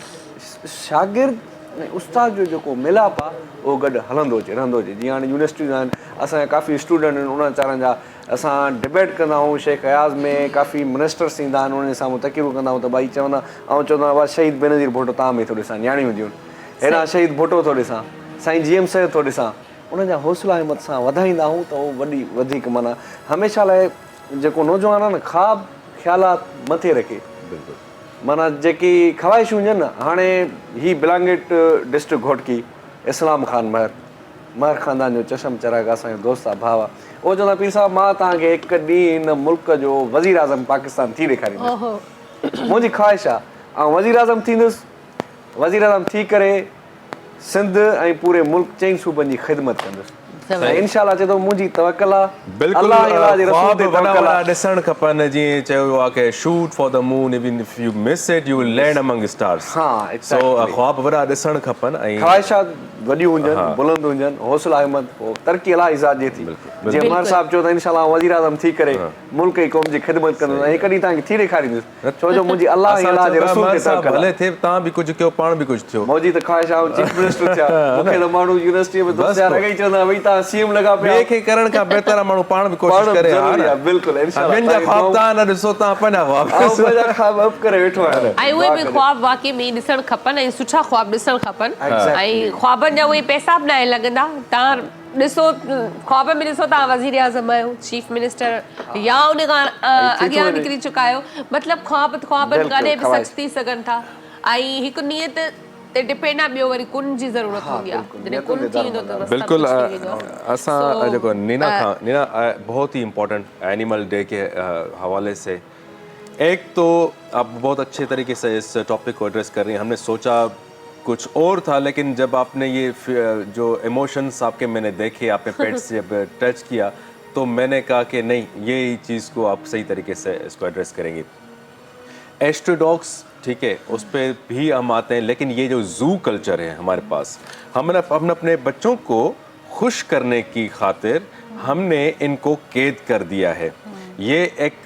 शागिर्द ऐं उस्ताद जो जेको मिलाप आहे उहो गॾु हलंदो अचे रहंदो अचे। जीअं हाणे यूनिवर्सिटियूं आहिनि असांजा काफ़ी स्टूडेंट आहिनि उन्हनि वीचारनि जा असां डिबेट कंदा आहियूं शेख अयाज़ में काफ़ी मिनिस्टर्स ईंदा आहिनि उन्हनि सां तक़रीरूं कंदा आहियूं त भई चवंदा ऐं चवंदा हुआ शहीद बेनज़ीर भुट्टो तव्हां में थो ॾिसां न्याणियूं हूंदियूं हेॾां शहीद भुट्टो थो ॾिसां साईं GM सैद थो ॾिसां उन्हनि जा हौसला हिमत सां वधाईंदा आहियूं त उहो वॾी वधीक माना हमेशह लाइ जेको नौजवान आहे न ख़्वाब ख़्यालात मथे रखे। माना जेकी ख़्वाहिशूं हुजनि न हाणे ही बिलांगेट डिस्ट्रिक्ट घोटकी इस्लाम खान महर ख़ानदान जो चशम चराग असांजो दोस्त आहे भाउ आहे उहो चवंदा पीर साहिबु मां तव्हांखे हिकु ॾींहुं हिन मुल्क जो वज़ीर आज़म पाकिस्तान थी ॾेखारींदुसि। मुंहिंजी ख़्वाहिश आहे ऐं वज़ीर आज़म थींदुसि वज़ीर आज़म थी करे सिंध ऐं पूरे मुल्क चई सूबनि जी ख़िदमत कंदुसि। इंशाल्लाह चए थो मुंहिंजी तवक्कल आहे बिल्कुल अल्लाह अल्लाह जे रसूल ते तवक्कल आहे। ॾिसणु खपनि जीअं चयो वियो आहे कि shoot for the moon even if U miss it U will land among stars. हाँ सो ख्वाब वॾा ॾिसणु खपनि ऐं ख़्वाहिशात वॾियूं हुजनि बुलंद हुजनि हौसला हिमत तरक़ी अलाह इज़ाद जे थी जीअं महर साहिबु चयो त इंशाल्लाह वज़ीर आज़म थी करे मुल्क ऐं क़ौम जी ख़िदमत कंदुसि ऐं हिकु ॾींहुं तव्हांखे थी ॾेखारींदुसि छो जो मुंहिंजी अल्लाह ऐं अल्लाह जे रसूल ते तवक्कल भले थिए तव्हां बि कुझु कयो पाण बि कुझु थियो मौजी त ख़्वाहिश आहे चीफ मिनिस्टर थिया मूंखे त माण्हू यूनिवर्सिटीअ में दोस्त यार अॻे ई चवंदा भई तव्हां CM लॻा पिया ॿिए खे करण खां बहितर माण्हू पाण बि कोशिशि करे बिल्कुलु ॿियनि जा ख़्वाब तव्हां न ॾिसो तव्हां पंहिंजा ख़्वाब करे वेठो आहे ऐं उहे बि ख्वाब वाक़ई में ॾिसणु खपनि ऐं सुठा ख्वाब ॾिसणु खपनि ऐं ख्वाबनि जा उहे पैसा बि न लॻंदा। तव्हां ॾिसो ख्वाब में ॾिसो तव्हां वज़ीर आज़म आहियो चीफ मिनिस्टर या उन खां अॻियां निकिरी चुका आहियो मतिलबु ख्वाबनि कॾहिं बि सच थी सघनि था ऐं हिकु नियत ते डिपेंड आहे ॿियो वरी कुन जी ज़रूरत हूंदी आहे जॾहिं कुन थी वेंदो त बिल्कुल असां जेको नीना बहुत ही इम्पोर्टेंट एनिमल डे के हवाले से एक तो आप बहुत अच्छे तरीके से इस टॉपिक को एड्रेस कर रही हैं। हमने सोचा कुछ और था लेकिन जब आपने ये जो इमोशंस आपके मैंने देखे आपने पेट्स जब टच किया तो मैंने कहा कि नहीं ये चीज़ को आप सही तरीके से इसको एड्रेस करेंगे। एस्ट्रोडॉग्स ठीक है उस पर भी हम आते हैं लेकिन ये जो जू कल्चर है हमारे पास हमने अपने बच्चों को खुश करने की खातिर हमने इनको कैद कर दिया है। ये एक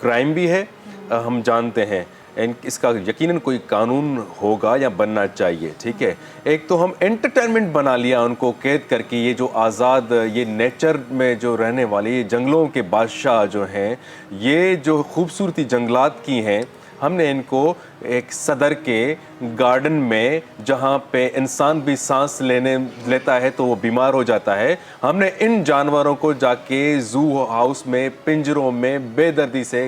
क्राइम भी है हम जानते हैं इसका यकीनन कोई कानून होगा या बनना चाहिए ठीक है। एक तो हम एंटरटेनमेंट बना लिया उनको कैद करके ये जो आज़ाद ये नेचर में जो रहने वाले ये जंगलों के बादशाह जो हैं ये जो खूबसूरती जंगलात की हैं हमने इनको एक सदर के गार्डन में जहाँ पे इंसान भी सांस लेता है तो वो बीमार हो जाता है हमने इन जानवरों को जाके जू हाउस में पिंजरों में बेदर्दी से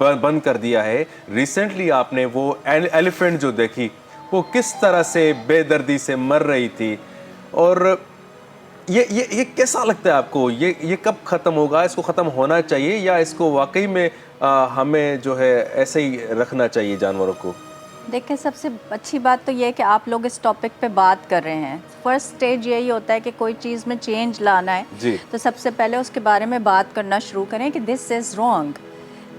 बंद कर दिया है। रिसेंटली आपने वो एलिफेंट जो देखी वो किस तरह से बेदर्दी से मर रही थी और ये कैसा लगता है आपको ये कब ख़त्म होगा इसको ख़त्म होना चाहिए या इसको वाकई में हमें जो है ऐसे ही रखना चाहिए जानवरों को? देखिए सबसे अच्छी बात तो ये है कि आप लोग इस टॉपिक पे बात कर रहे हैं। फर्स्ट स्टेज यही होता है कि कोई चीज़ में चेंज लाना है तो सबसे पहले उसके बारे में बात करना शुरू करें कि दिस इज़ रॉन्ग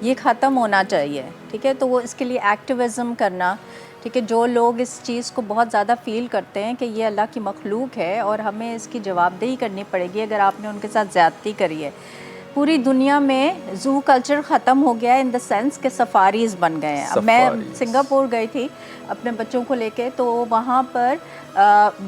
ये ख़त्म होना चाहिए ठीक है। तो वो इसके लिए एक्टिविज़म करना ठीक है। जो लोग इस चीज़ को बहुत ज़्यादा फ़ील करते हैं कि ये अल्लाह की मखलूक है और हमें इसकी जवाबदेही करनी पड़ेगी अगर आपने उनके साथ ज़्यादती करी है। पूरी दुनिया में ज़ू कल्चर ख़त्म हो गया है इन द सेंस के सफारीज़ बन गए हैं। अब मैं सिंगापुर गई थी अपने बच्चों को लेके तो वहाँ पर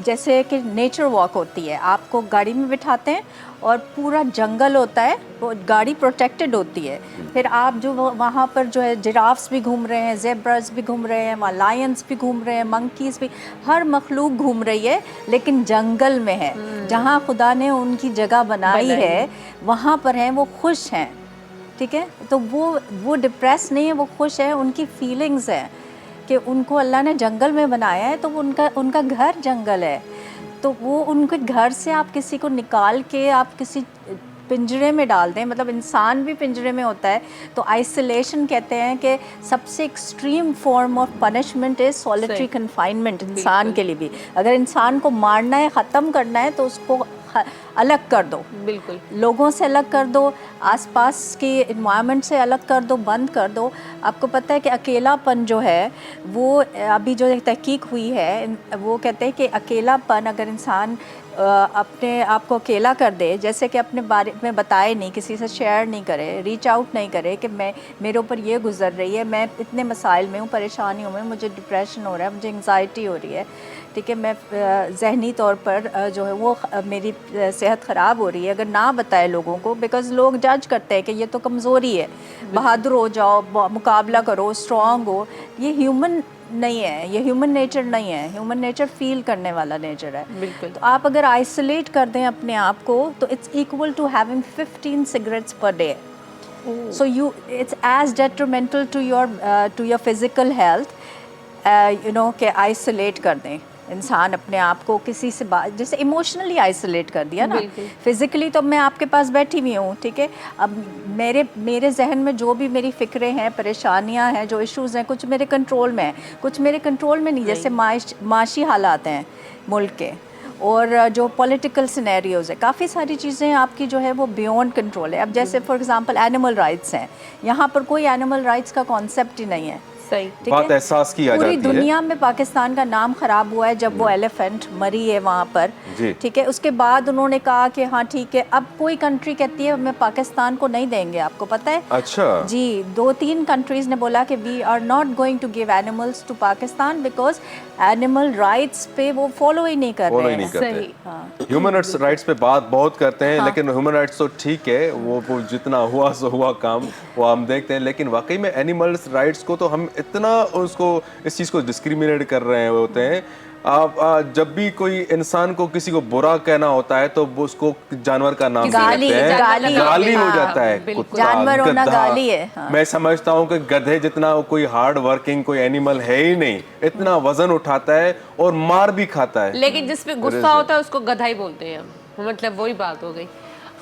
जैसे कि नेचर वॉक होती है आपको गाड़ी में बिठाते हैं और पूरा जंगल होता है वो गाड़ी प्रोटेक्टेड होती है। फिर आप जो वहाँ पर जो है जिराफ्स भी घूम रहे हैं, ज़ेब्रास भी घूम रहे हैं, वहाँ लायंस भी घूम रहे हैं, मंकीज़ भी, हर मखलूक घूम रही है, लेकिन जंगल में है जहाँ खुदा ने उनकी जगह बनाई है, वहाँ पर हैं, वो खुश हैं। ठीक है, तो वो डिप्रेस नहीं है, वो खुश है, उनकी फीलिंग्स हैं कि उनको अल्लाह ने जंगल में बनाया है, तो उनका घर जंगल है। तो वो उनके घर से आप किसी को निकाल के आप किसी पिंजरे में डाल दें, मतलब इंसान भी पिंजरे में होता है, तो आइसोलेशन कहते हैं कि सबसे extreme form of punishment is solitary confinement इंसान के लिए भी। अगर इंसान को मारना है, ख़त्म करना है, तो उसको अलग कर दो, बिल्कुल लोगों से अलग कर दो, आसपास के इन्वायरमेंट से अलग कर दो, बंद कर दो। आपको पता है कि अकेलापन जो है वो अभी जो एक तहकीक हुई है, वो कहते हैं कि अकेलापन अगर इंसान अपने आप को अकेला कर दे, जैसे कि अपने बारे में बताए नहीं, किसी से शेयर नहीं करे, रीच आउट नहीं करे कि मेरे ऊपर ये गुजर रही है, मैं इतने मसाइल में हूँ, परेशानियों में, मुझे डिप्रेशन हो रहा है, मुझे एंग्जाइटी हो रही है, ठीक है, मैं जहनी तौर पर जो है वो मेरी सेहत ख़राब हो रही है, अगर ना बताए लोगों को, बिकॉज़ लोग जज करते हैं कि ये तो कमज़ोरी है, बहादुर हो जाओ, मुकाबला करो, स्ट्रॉन्ग हो, ये ह्यूमन नहीं है, ये ह्यूमन नेचर नहीं है। ह्यूमन नेचर फील करने वाला नेचर है, बिल्कुल। तो आप अगर आइसोलेट कर दें अपने आप को, तो it's equal to having 15 cigarettes per day. So it's as detrimental to your physical health, you know, कि आइसोलेट कर दें इंसान अपने आप को किसी से बात, जैसे इमोशनली आइसोलेट कर दिया ना, फिज़िकली तो मैं आपके पास बैठी हुई हूँ, ठीक है, अब मेरे जहन में जो भी मेरी फ़िक्रें हैं, परेशानियाँ हैं, जो इश्यूज़ हैं, कुछ मेरे कंट्रोल में हैं, कुछ मेरे कंट्रोल में नहीं, जैसे माशी हालात हैं मुल्क के, और जो पॉलिटिकल सिनेरियोज़ है, काफ़ी सारी चीज़ें आपकी जो है वो बियॉन्ड कंट्रोल है। अब जैसे फॉर एग्ज़ाम्पल एनिमल राइट्स हैं, यहाँ पर कोई एनिमल राइट्स का कॉन्सेप्ट ही नहीं है, बात एहसास की आ जाती है। पूरी दुनिया में पाकिस्तान का नाम खराब हुआ है जब वो एलिफेंट मरी है वहाँ पर, ठीक है, उसके बाद उन्होंने कहा कि हाँ ठीक है, अब कोई कंट्री कहती है हमें पाकिस्तान को नहीं देंगे, आपको पता है? अच्छा जी, 2-3 कंट्रीज ने बोला कि we are not going to give animals to Pakistan because animal rights पे वो फॉलो ही नहीं कर रहे हैं। सही, ह्यूमन राइट्स पे बात बहुत करते हैं, लेकिन ह्यूमन राइट्स तो ठीक है, वो जितना हुआ सो हुआ काम, वो हम देखते हैं, लेकिन वाकई में एनिमल्स राइट्स को तो हम इतना उसको इस चीज़ को डिस्क्रिमिनेट कर रहे होते हैं। आप जब भी कोई इंसान को किसी को बुरा कहना होता है तो वो उसको जानवर का नाम गाली हो जाता है, जानवर होना गाली है। मैं समझता हूँ कि गधे जितना कोई हार्ड वर्किंग कोई एनिमल है ही नहीं, इतना वजन उठाता है और मार भी खाता है, लेकिन जिसपे गुस्सा होता है उसको गधा ही बोलते हैं हम, मतलब वही बात हो गई।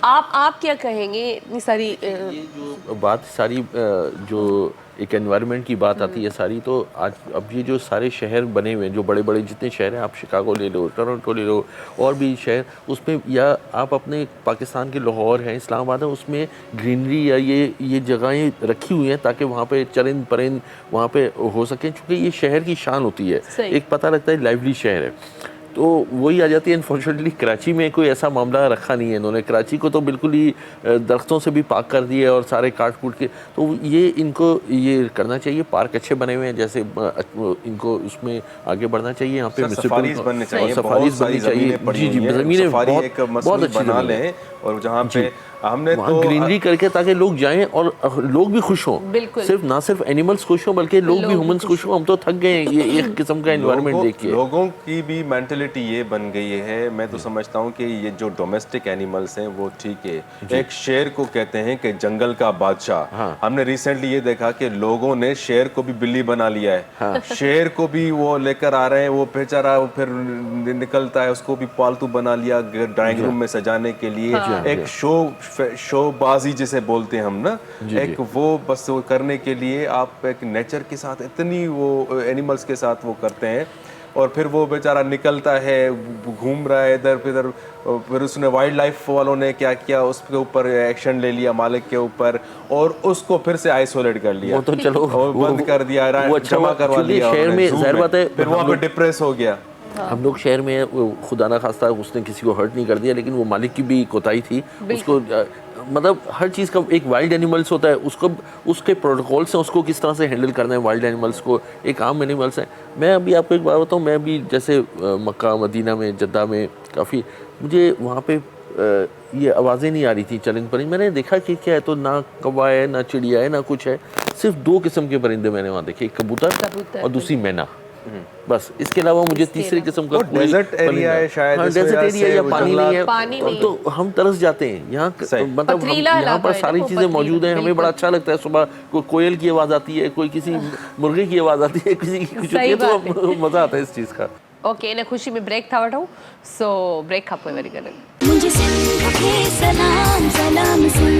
आप क्या कहेंगे? इतनी सारी जो बात सारी जो एक एनवायरनमेंट की बात आती है सारी, तो आज अब ये जो सारे शहर बने हुए हैं, जो बड़े बड़े जितने शहर हैं, आप शिकागो ले लो, टोरंटो ले लो, और भी शहर, उसमें या आप अपने पाकिस्तान के लाहौर है, इस्लामाबाद है, उसमें ग्रीनरी या ये जगहें रखी हुई हैं ताकि वहाँ पे चरिंद परिंद वहाँ पे हो सके, क्योंकि ये शहर की शान होती है, एक पता लगता है लाइवली शहर है। तो वही आ जाती है। अनफॉर्चुनेटली कराची में कोई ऐसा मामला रखा नहीं है इन्होंने, कराची को तो बिल्कुल ही दरख्तों से भी पाक कर दिए और सारे काट कूट के, तो ये इनको ये करना चाहिए। पार्क अच्छे बने हुए हैं, जैसे इनको उसमें आगे बढ़ना चाहिए। यहाँ पे सफारीज बनने चाहिए, सफारीज बननी चाहिए। जी जी, ज़मीनें बहुत अच्छी बना लें, और जहाँ पे हमने तो ग्रीनरी करके ताकि लोग जाएं और लोग भी खुश हों, सिर्फ ना सिर्फ एनिमल्स खुश हों बल्कि लोग भी ह्यूमंस खुश हों। हम तो थक गए हैं ये एक किस्म का एनवायरनमेंट देख के। लोगों की भी मेंटालिटी ये बन गई है। मैं तो समझता हूँ कि ये जो डोमेस्टिक एनिमल्स हैं वो ठीक है। एक शेर को कहते हैं कि जंगल का बादशाह। हमने रिसेंटली ये देखा कि लोगों ने शेर को भी बिल्ली बना लिया है। शेर को भी वो लेकर आ रहे हैं, वो बेचारा वो फिर निकलता है, उसको भी पालतू बना लिया ड्राइंग रूम में सजाने के लिए। एक शोबाजी जिसे बोलते हैं हम ना, एक वो बस वो करने के लिए आप एक नेचर के साथ इतनी वो एनिमल्स के साथ वो करते हैं, और फिर वो बेचारा निकलता है, घूम रहा है इधर उधर। फिर उसने वाइल्ड लाइफ वालों ने क्या किया, उसके ऊपर एक्शन ले लिया मालिक के ऊपर, और उसको फिर से आइसोलेट कर लिया। वो तो चलो और बंद कर दिया, जमा करवा लिया शहर में। ज़ाहिर बात है फिर वहाँ पे डिप्रेस हो गया। हम लोग शहर में खुदा ना खास्ता उसने किसी को हर्ट नहीं कर दिया, लेकिन वो मालिक की भी कोताही थी। उसको मतलब हर चीज़ का एक वाइल्ड एनिमल्स होता है, उसको उसके प्रोटोकॉल्स हैं, उसको किस तरह से हैंडल करना है वाइल्ड एनिमल्स को, एक आम एनिमल्स हैं। मैं अभी आपको एक बात बताऊँ, मैं अभी जैसे मक्का मदीना में, जद्दा में काफ़ी, मुझे वहाँ पे ये आवाज़ें नहीं आ रही थी चरंग परिंद। मैंने देखा कि क्या है, तो ना कौवा है, ना चिड़िया है, ना कुछ है, सिर्फ 2 किस्म के परिंदे मैंने वहाँ देखे, एक कबूतर और दूसरी मैना, बस। इसके अलावा मुझे तीसरी किस्म का कोई डेजर्ट एरिया है शायद, डेजर्ट एरिया या पानी नहीं है, पानी नहीं। तो हम तरस जाते हैं यहाँ। मतलब पथरीला यहाँ इलाका पर है सारी ना, वो चीज़ें मौजूद हैं, पथरीला, हमें बड़ा अच्छा लगता है। सुबह कोई कोयल की आवाज़ आती है, कोई किसी मुर्गे की आवाज़ आती है, किसी की कुछ होती है, तो मज़ा आता है इस चीज़ का। ओके, इन ख़ुशी में ब्रेक था वठूं, सो ब्रेक खां पोइ वरी गॾु। मुझे सिंध के सलाम सलाम सुन,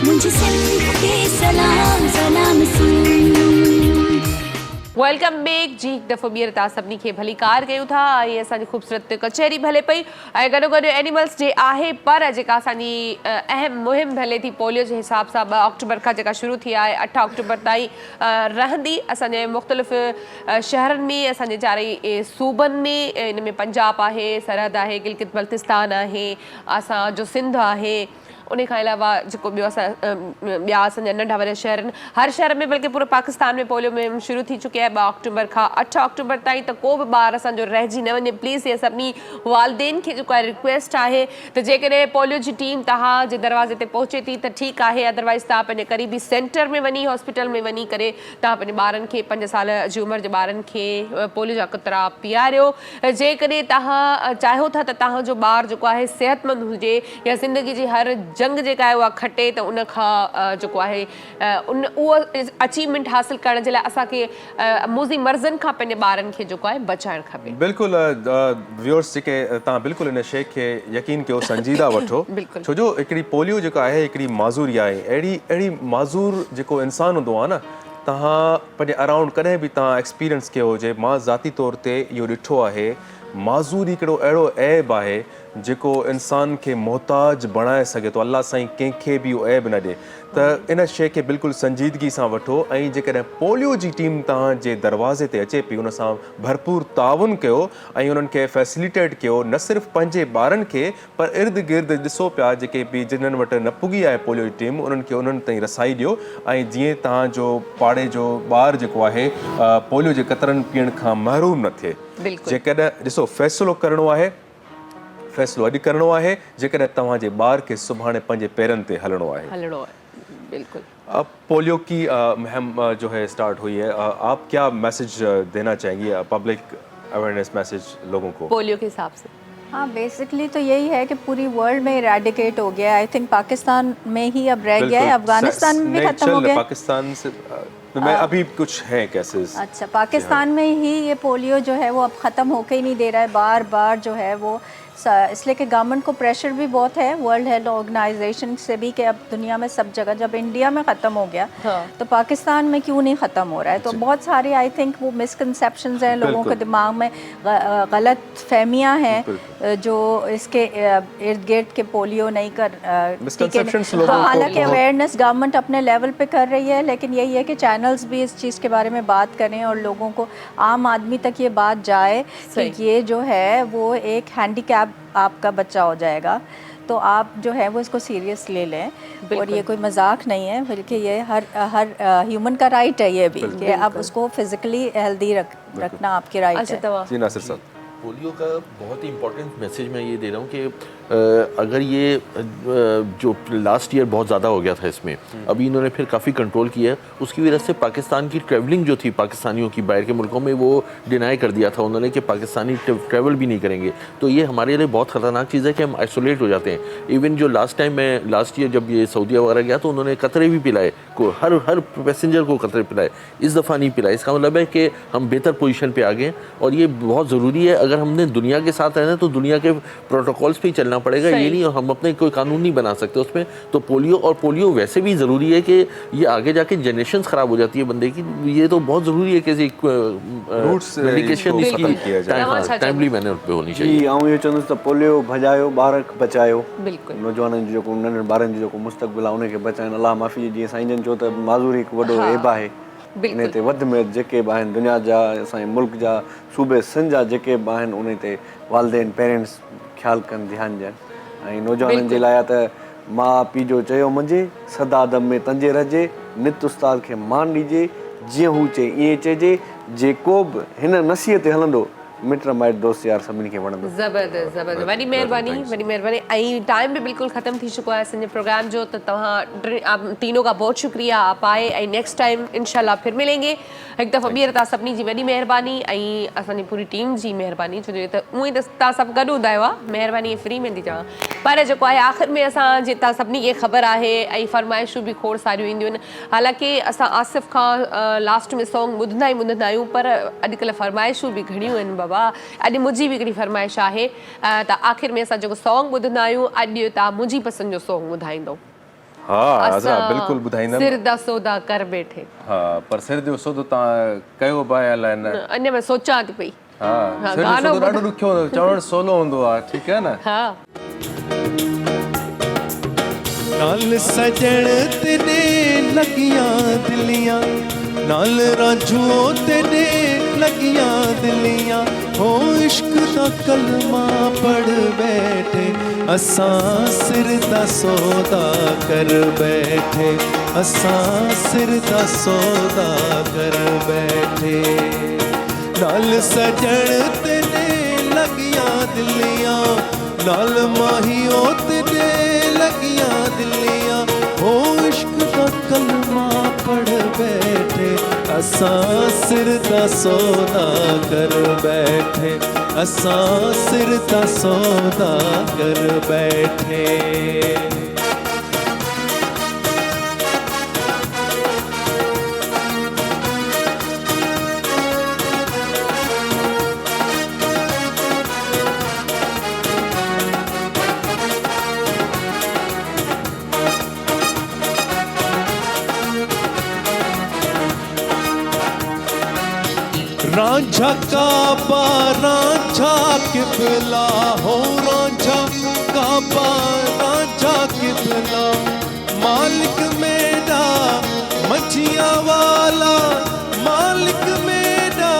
मुझे सिंध के सलाम सलाम सुन। वेलकम बैक जी। हिकु दफ़ो ॿीहर तव्हां सभिनी खे भली कार कयूं था। ऐं असांजी ख़ूबसूरत कचहरी भले पई, ऐं गॾो गॾु एनिमल्स डे आहे, पर जेका असांजी अहम मुहिम हले थी पोलियो जे हिसाब सां 2 अक्टूबर खां जेका शुरू थी आहे, 8 अक्टूबर ताईं रहंदी असांजे मुख़्तलिफ़ शहरनि में, असांजे 4 सूबनि में। इन में पंजाब आहे, सरहद आहे, गिलगित बल्तिस्तान आहे, असांजो सिंध आहे, उन खां अलावा जेको ॿियो असां ॿिया असांजा नंढा वॾा शहर आहिनि, हर शहर में बल्कि पूरे पाकिस्तान में पोलियो मुहिम शुरू थी चुकी आहे 2 अक्टूबर खां 8 अक्टूबर ताईं। त को बि ॿार असांजो रहिजी न वञे प्लीज़। इहे सभिनी वालदेन खे जेको आहे रिक्वेस्ट आहे, त जेकॾहिं पोलियो जी टीम तव्हांजे दरवाज़े ते पहुचे थी त ठीकु आहे, अदरवाइज़ तव्हां पंहिंजे क़रीबी सेंटर में वञी, हॉस्पिटल में वञी करे तव्हां पंहिंजे ॿारनि खे, 5 साल जी उमिरि जे ॿारनि खे पोलियो जा क़तरा पीआरियो। जेकॾहिं तव्हां चाहियो था त तव्हांजो ॿारु जेको आहे सेहतमंद हुजे या ज़िंदगी जी हर जंग जेका आहे उहा खटे, त उन खां जेको आहे उहो अचीवमेंट हासिल करण जे लाइ असांखे मुज़ी मर्ज़नि खां पंहिंजे ॿारनि खे जेको आहे बचाइणु खपे। बिल्कुलु व्यूअर्स जेके तव्हां बिल्कुलु इन शइ खे यकीन कयो, संजीदा वठो, छो जो हिकिड़ी पोलियो जेको आहे हिकिड़ी माज़ूरी आहे। अहिड़ी माज़ूर जेको इंसानु हूंदो आहे न, तव्हां पंहिंजे अराउंड कॾहिं बि तव्हां एक्सपीरियंस कयो हुजे, मां ज़ाती तौर ते इहो ॾिठो आहे। माज़ूरी हिकिड़ो अहिड़ो ऐब आहे जेको इंसान खे मोहताज बणाए सघे थो। अलाह साईं कंहिंखे बि इहो ऐब न ॾिए। त इन शइ खे बिल्कुलु संजीदगी सां वठो, ऐं जेकॾहिं पोलियो जी टीम तव्हांजे दरवाज़े ते अचे पई, उन सां भरपूर ताउन कयो ऐं उन्हनि खे फैसिलिटेट कयो, न सिर्फ़ु पंहिंजे ॿारनि खे, पर इर्द गिर्द ॾिसो पिया जेके बि जिन्हनि वटि न पुगी आहे पोलियो जी टीम, उन्हनि खे उन्हनि ताईं रसाई ॾियो। ऐं जीअं तव्हांजो पाड़े जो ॿारु जेको आहे पोलियो जे क़तरनि पीअण खां महरूम न थिए। जेकॾहिं ॾिसो, फ़ैसिलो करिणो आहे, फ़ैसिलो अॼु करिणो आहे, जेकॾहिं तव्हांजे ॿार खे सुभाणे पंहिंजे पेरनि ते हलणो आहे। बिल्कुल। पोलियो की मुहिम जो है स्टार्ट हुई है, आप क्या मैसेज देना चाहेंगी, पब्लिक अवेयरनेस मैसेज लोगों को पोलियो के हिसाब से? हाँ, बेसिकली तो यही है कि पूरी वर्ल्ड में इरेडिकेट हो गया। आई थिंक पाकिस्तान में ही अब रह गया है, अफगानिस्तान में भी खत्म हो गया। पाकिस्तान से मैं अभी कुछ है कैसेस। अच्छा, पाकिस्तान में ही ये पोलियो जो है वो अब ख़त्म होके ही नहीं दे रहा है, बार बार जो है वो, इसलिए कि गवर्नमेंट को प्रेशर भी बहुत है वर्ल्ड हेल्थ ऑर्गेनाइजेशन से भी कि अब दुनिया में सब जगह, जब इंडिया में ख़त्म हो गया तो पाकिस्तान में क्यों नहीं ख़त्म हो रहा है। तो बहुत सारे आई थिंक वो मिसकंसेप्शंस हैं, लोगों के दिमाग में गलत फहमियाँ हैं जो इसके इर्द गिर्द के पोलियो नहीं कर, हालांकि अवेयरनेस गवर्नमेंट अपने लेवल पे कर रही है, लेकिन यही है कि चैनल्स भी इस चीज़ के बारे में बात करें और लोगों को, आम आदमी तक ये बात जाए कि ये जो है वो एक हैंडीकैप आपका बच्चा हो जाएगा, तो आप जो है वो इसको सीरियस ले लें। और ये कोई मजाक नहीं है, बल्कि ये हर ह्यूमन का राइट है ये भी, कि आप उसको फिजिकली हेल्दी रखना आपकी राइट है। जी नासिर साहब, पोलियो का बहुत ही इम्पोर्टेंट मैसेज मैं ये दे रहा हूँ कि अगर ये जो लास्ट ईयर बहुत ज़्यादा हो गया था इसमें, अभी इन्होंने फिर काफ़ी कंट्रोल किया है, उसकी वजह से पाकिस्तान की ट्रैवलिंग जो थी पाकिस्तानियों की बाहर के मुल्कों में, वो डिनाई कर दिया था उन्होंने कि पाकिस्तानी ट्रैवल भी नहीं करेंगे। तो ये हमारे लिए बहुत ख़तरनाक चीज़ है कि हम आइसोलेट हो जाते हैं। इवन जो लास्ट ईयर जब ये सऊदीया वगैरह गया तो उन्होंने कतरे भी पिलाए, को हर पैसेंजर को कतरे पिलाए, इस दफ़ा नहीं पिलाए। इसका मतलब है कि हम बेहतर पोजीशन पे आ गए, और ये बहुत ज़रूरी है। अगर हमने दुनिया के साथ रहना है तो दुनिया के प्रोटोकॉल्स पे ही चलना पड़ेगा, ये नहीं हम अपने कोई कानून नहीं बना सकते उसमें। तो पोलियो वैसे भी ज़रूरी है कि ये आगे जाके जनरेशन ख़राब हो जाती है बंदे की, ये तो बहुत ज़रूरी है कि मेडिकेशन इसकी टाइमली मैनर पे होनी चाहिए। जी, ऐं इहो चवंदुसि त पोलियो भॼायो, ॿार बचायो, नौजवाननि जो जेको नंढनि ॿारनि जो जेको मुस्तक़बिल आहे उनखे बचाइनि। अलाह माफ़ी, जीअं साईं जन चयो त माज़ूरी हिकु वॾो ऐब आहे। इन ते वधि में जेके बि आहिनि दुनिया जा, असांजे मुल्क जा, सूबे सिंध जा जेके बि आहिनि, उन ते वालदेन पेरेंट्स ख़्यालु कनि, ध्यानु ॾियनि। ऐं नौजवाननि जे लाइ त माउ पीउ जो चयो मुंहिंजे, सदा दम में तंजे रहिजे, नित उस्ताद खे मान ॾिजे, जीअं हू चए ईअं चइजे। जेको बि हिन नसीहत ते हलंदो मिट माइट दोस्त यार सभिनी खे वणंदो। ज़बरदस्त ज़बरदस्त, वॾी महिरबानी वॾी महिरबानी। ऐं टाइम बि बिल्कुलु ख़तम थी चुको आहे असांजे प्रोग्राम जो, त तव्हां आप तीनों का बहुत शुक्रिया आप आए, ऐं नेक्स्ट टाइम इंशाल्लाह फिर मिलेंगे। हिकु दफ़ो ॿीहर तव्हां सभिनी जी वॾी महिरबानी ऐं असांजी पूरी टीम जी महिरबानी, छो जो त उअं ई त तव्हां सभु गॾु हूंदा आहियो आहे, महिरबानी फ्री में थी चवां। पर जेको आहे आख़िर में असां जे तव्हां सभिनी खे ख़बर आहे ऐं फरमाइशूं बि खोड़ सारियूं ईंदियूं आहिनि। हालांकि असां आसिफ़ खां लास्ट में सॉन्ग ॿुधंदा आहियूं, पर अॼुकल्ह फरमाइशूं बि घणियूं आहिनि बाबा। अॼु मुंहिंजी बि हिकिड़ी फरमाइश आहे, त आख़िर में असां जेको सॉन्ग ॿुधंदा आहियूं, अॼु तव्हां मुंहिंजी पसंदि जो सॉन्ग ॿुधाईंदो। हाँ बिल्कुल बुधाइंदा। सिर दा सौदा कर बैठे। हाँ, पर सिर जो सौदो ता कयो बाया लाइन। अन्य मैं सोचा थी पई। हाँ, सिर जो सौदो ॾाढो ॾुखियो हूंदो, चवण सोलो हूंदो आहे, ठीकु आहे न? हाँ। नाल सजण तेने लगियां दिलियां, नाल रांझुओ तेने लगियां दिलियां, हो इश्क दा कलमा पढ़ बैठे, असां सिर दा सौदा कर बैठे, असां सिर दा सौदा कर बैठे। नाल सजण तेने लगियां दिलियां, नाल माहियो तेने लगियां दिलियां, हो इश्क दा कलमा पढ़ बैठे, असां सिर दा सौदा कर बैठे, असां सिर दा सौदा कर बैठे। रांझा काबा रांझा किबला, हो रांझा काबा रांझा किबला, मालिक मेरा मछियाँ वाला, मालिक मेरा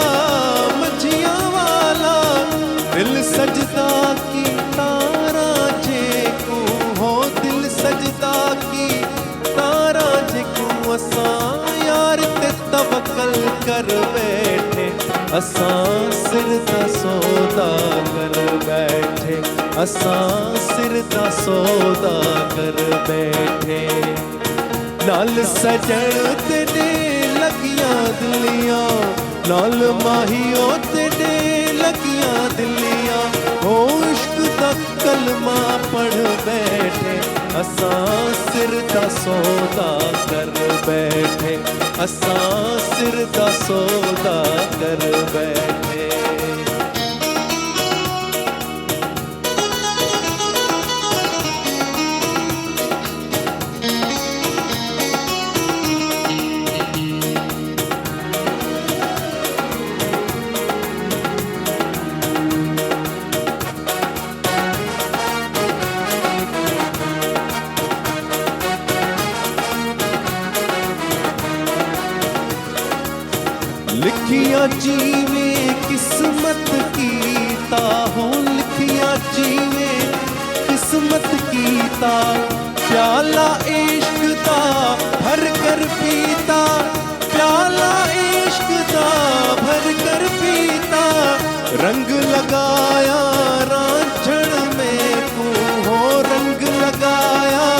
मछियाँ वाला, दिल सजदा की तारा जे को, हो दिल सजदा की तारा जे को, असां यार ते तवक्कल कर बैठे, असां सिर दा सौदा कर बैठे, असां सिर दा सौदा कर बैठे। नाल सजण तेने लगियां दिलियां, नाल माहियो तेने लगियां दिलियां, हो इश्क दा कलमा पढ़ बैठे, असां सिर दा सौदा कर बैठे, असां सिर दा सौदा कर बैठे। लिखिया जीवे किस्मत कीता, हो लिखिया जीवे किस्मत कीता, प्याला इश्क दा भर कर पीता, प्याला इश्क दा भर कर पीता, रंग लगाया रांझण में को, हो रंग लगाया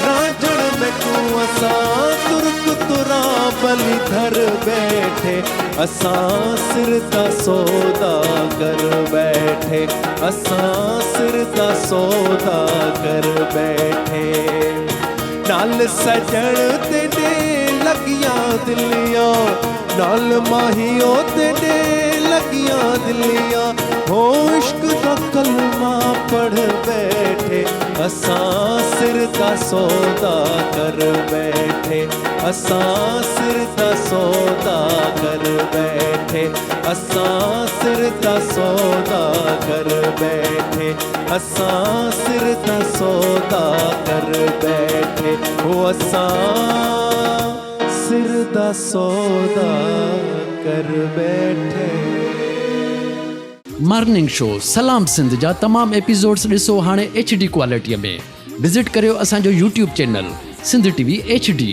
रांझण में को, असां तुर्क तुरा बलि धर बैठे, असां सिर दा सौदा कर बैठे, असां सिर दा सौदा कर बैठे। नाल सजण तेने लगियां दिलियां, नाल माहियो तेने लगियां दिलियां, हो इश्क दा कलमा पढ़ बैठे, असां सिर दा सौदा कर बैठे, असां सिर दा सौदा कर बैठे, असां सिर दा सौदा कर बैठे, असां सिर दा सौदा कर बैठे, हो असां सिर दा सौदा कर बैठे। मॉर्निंग शो सलाम सिंध जा तमाम एपिसोड्स ॾिसो हाणे HD क्वालिटीअ में। विज़िट करियो असांजो YouTube channel Sindh TV HD।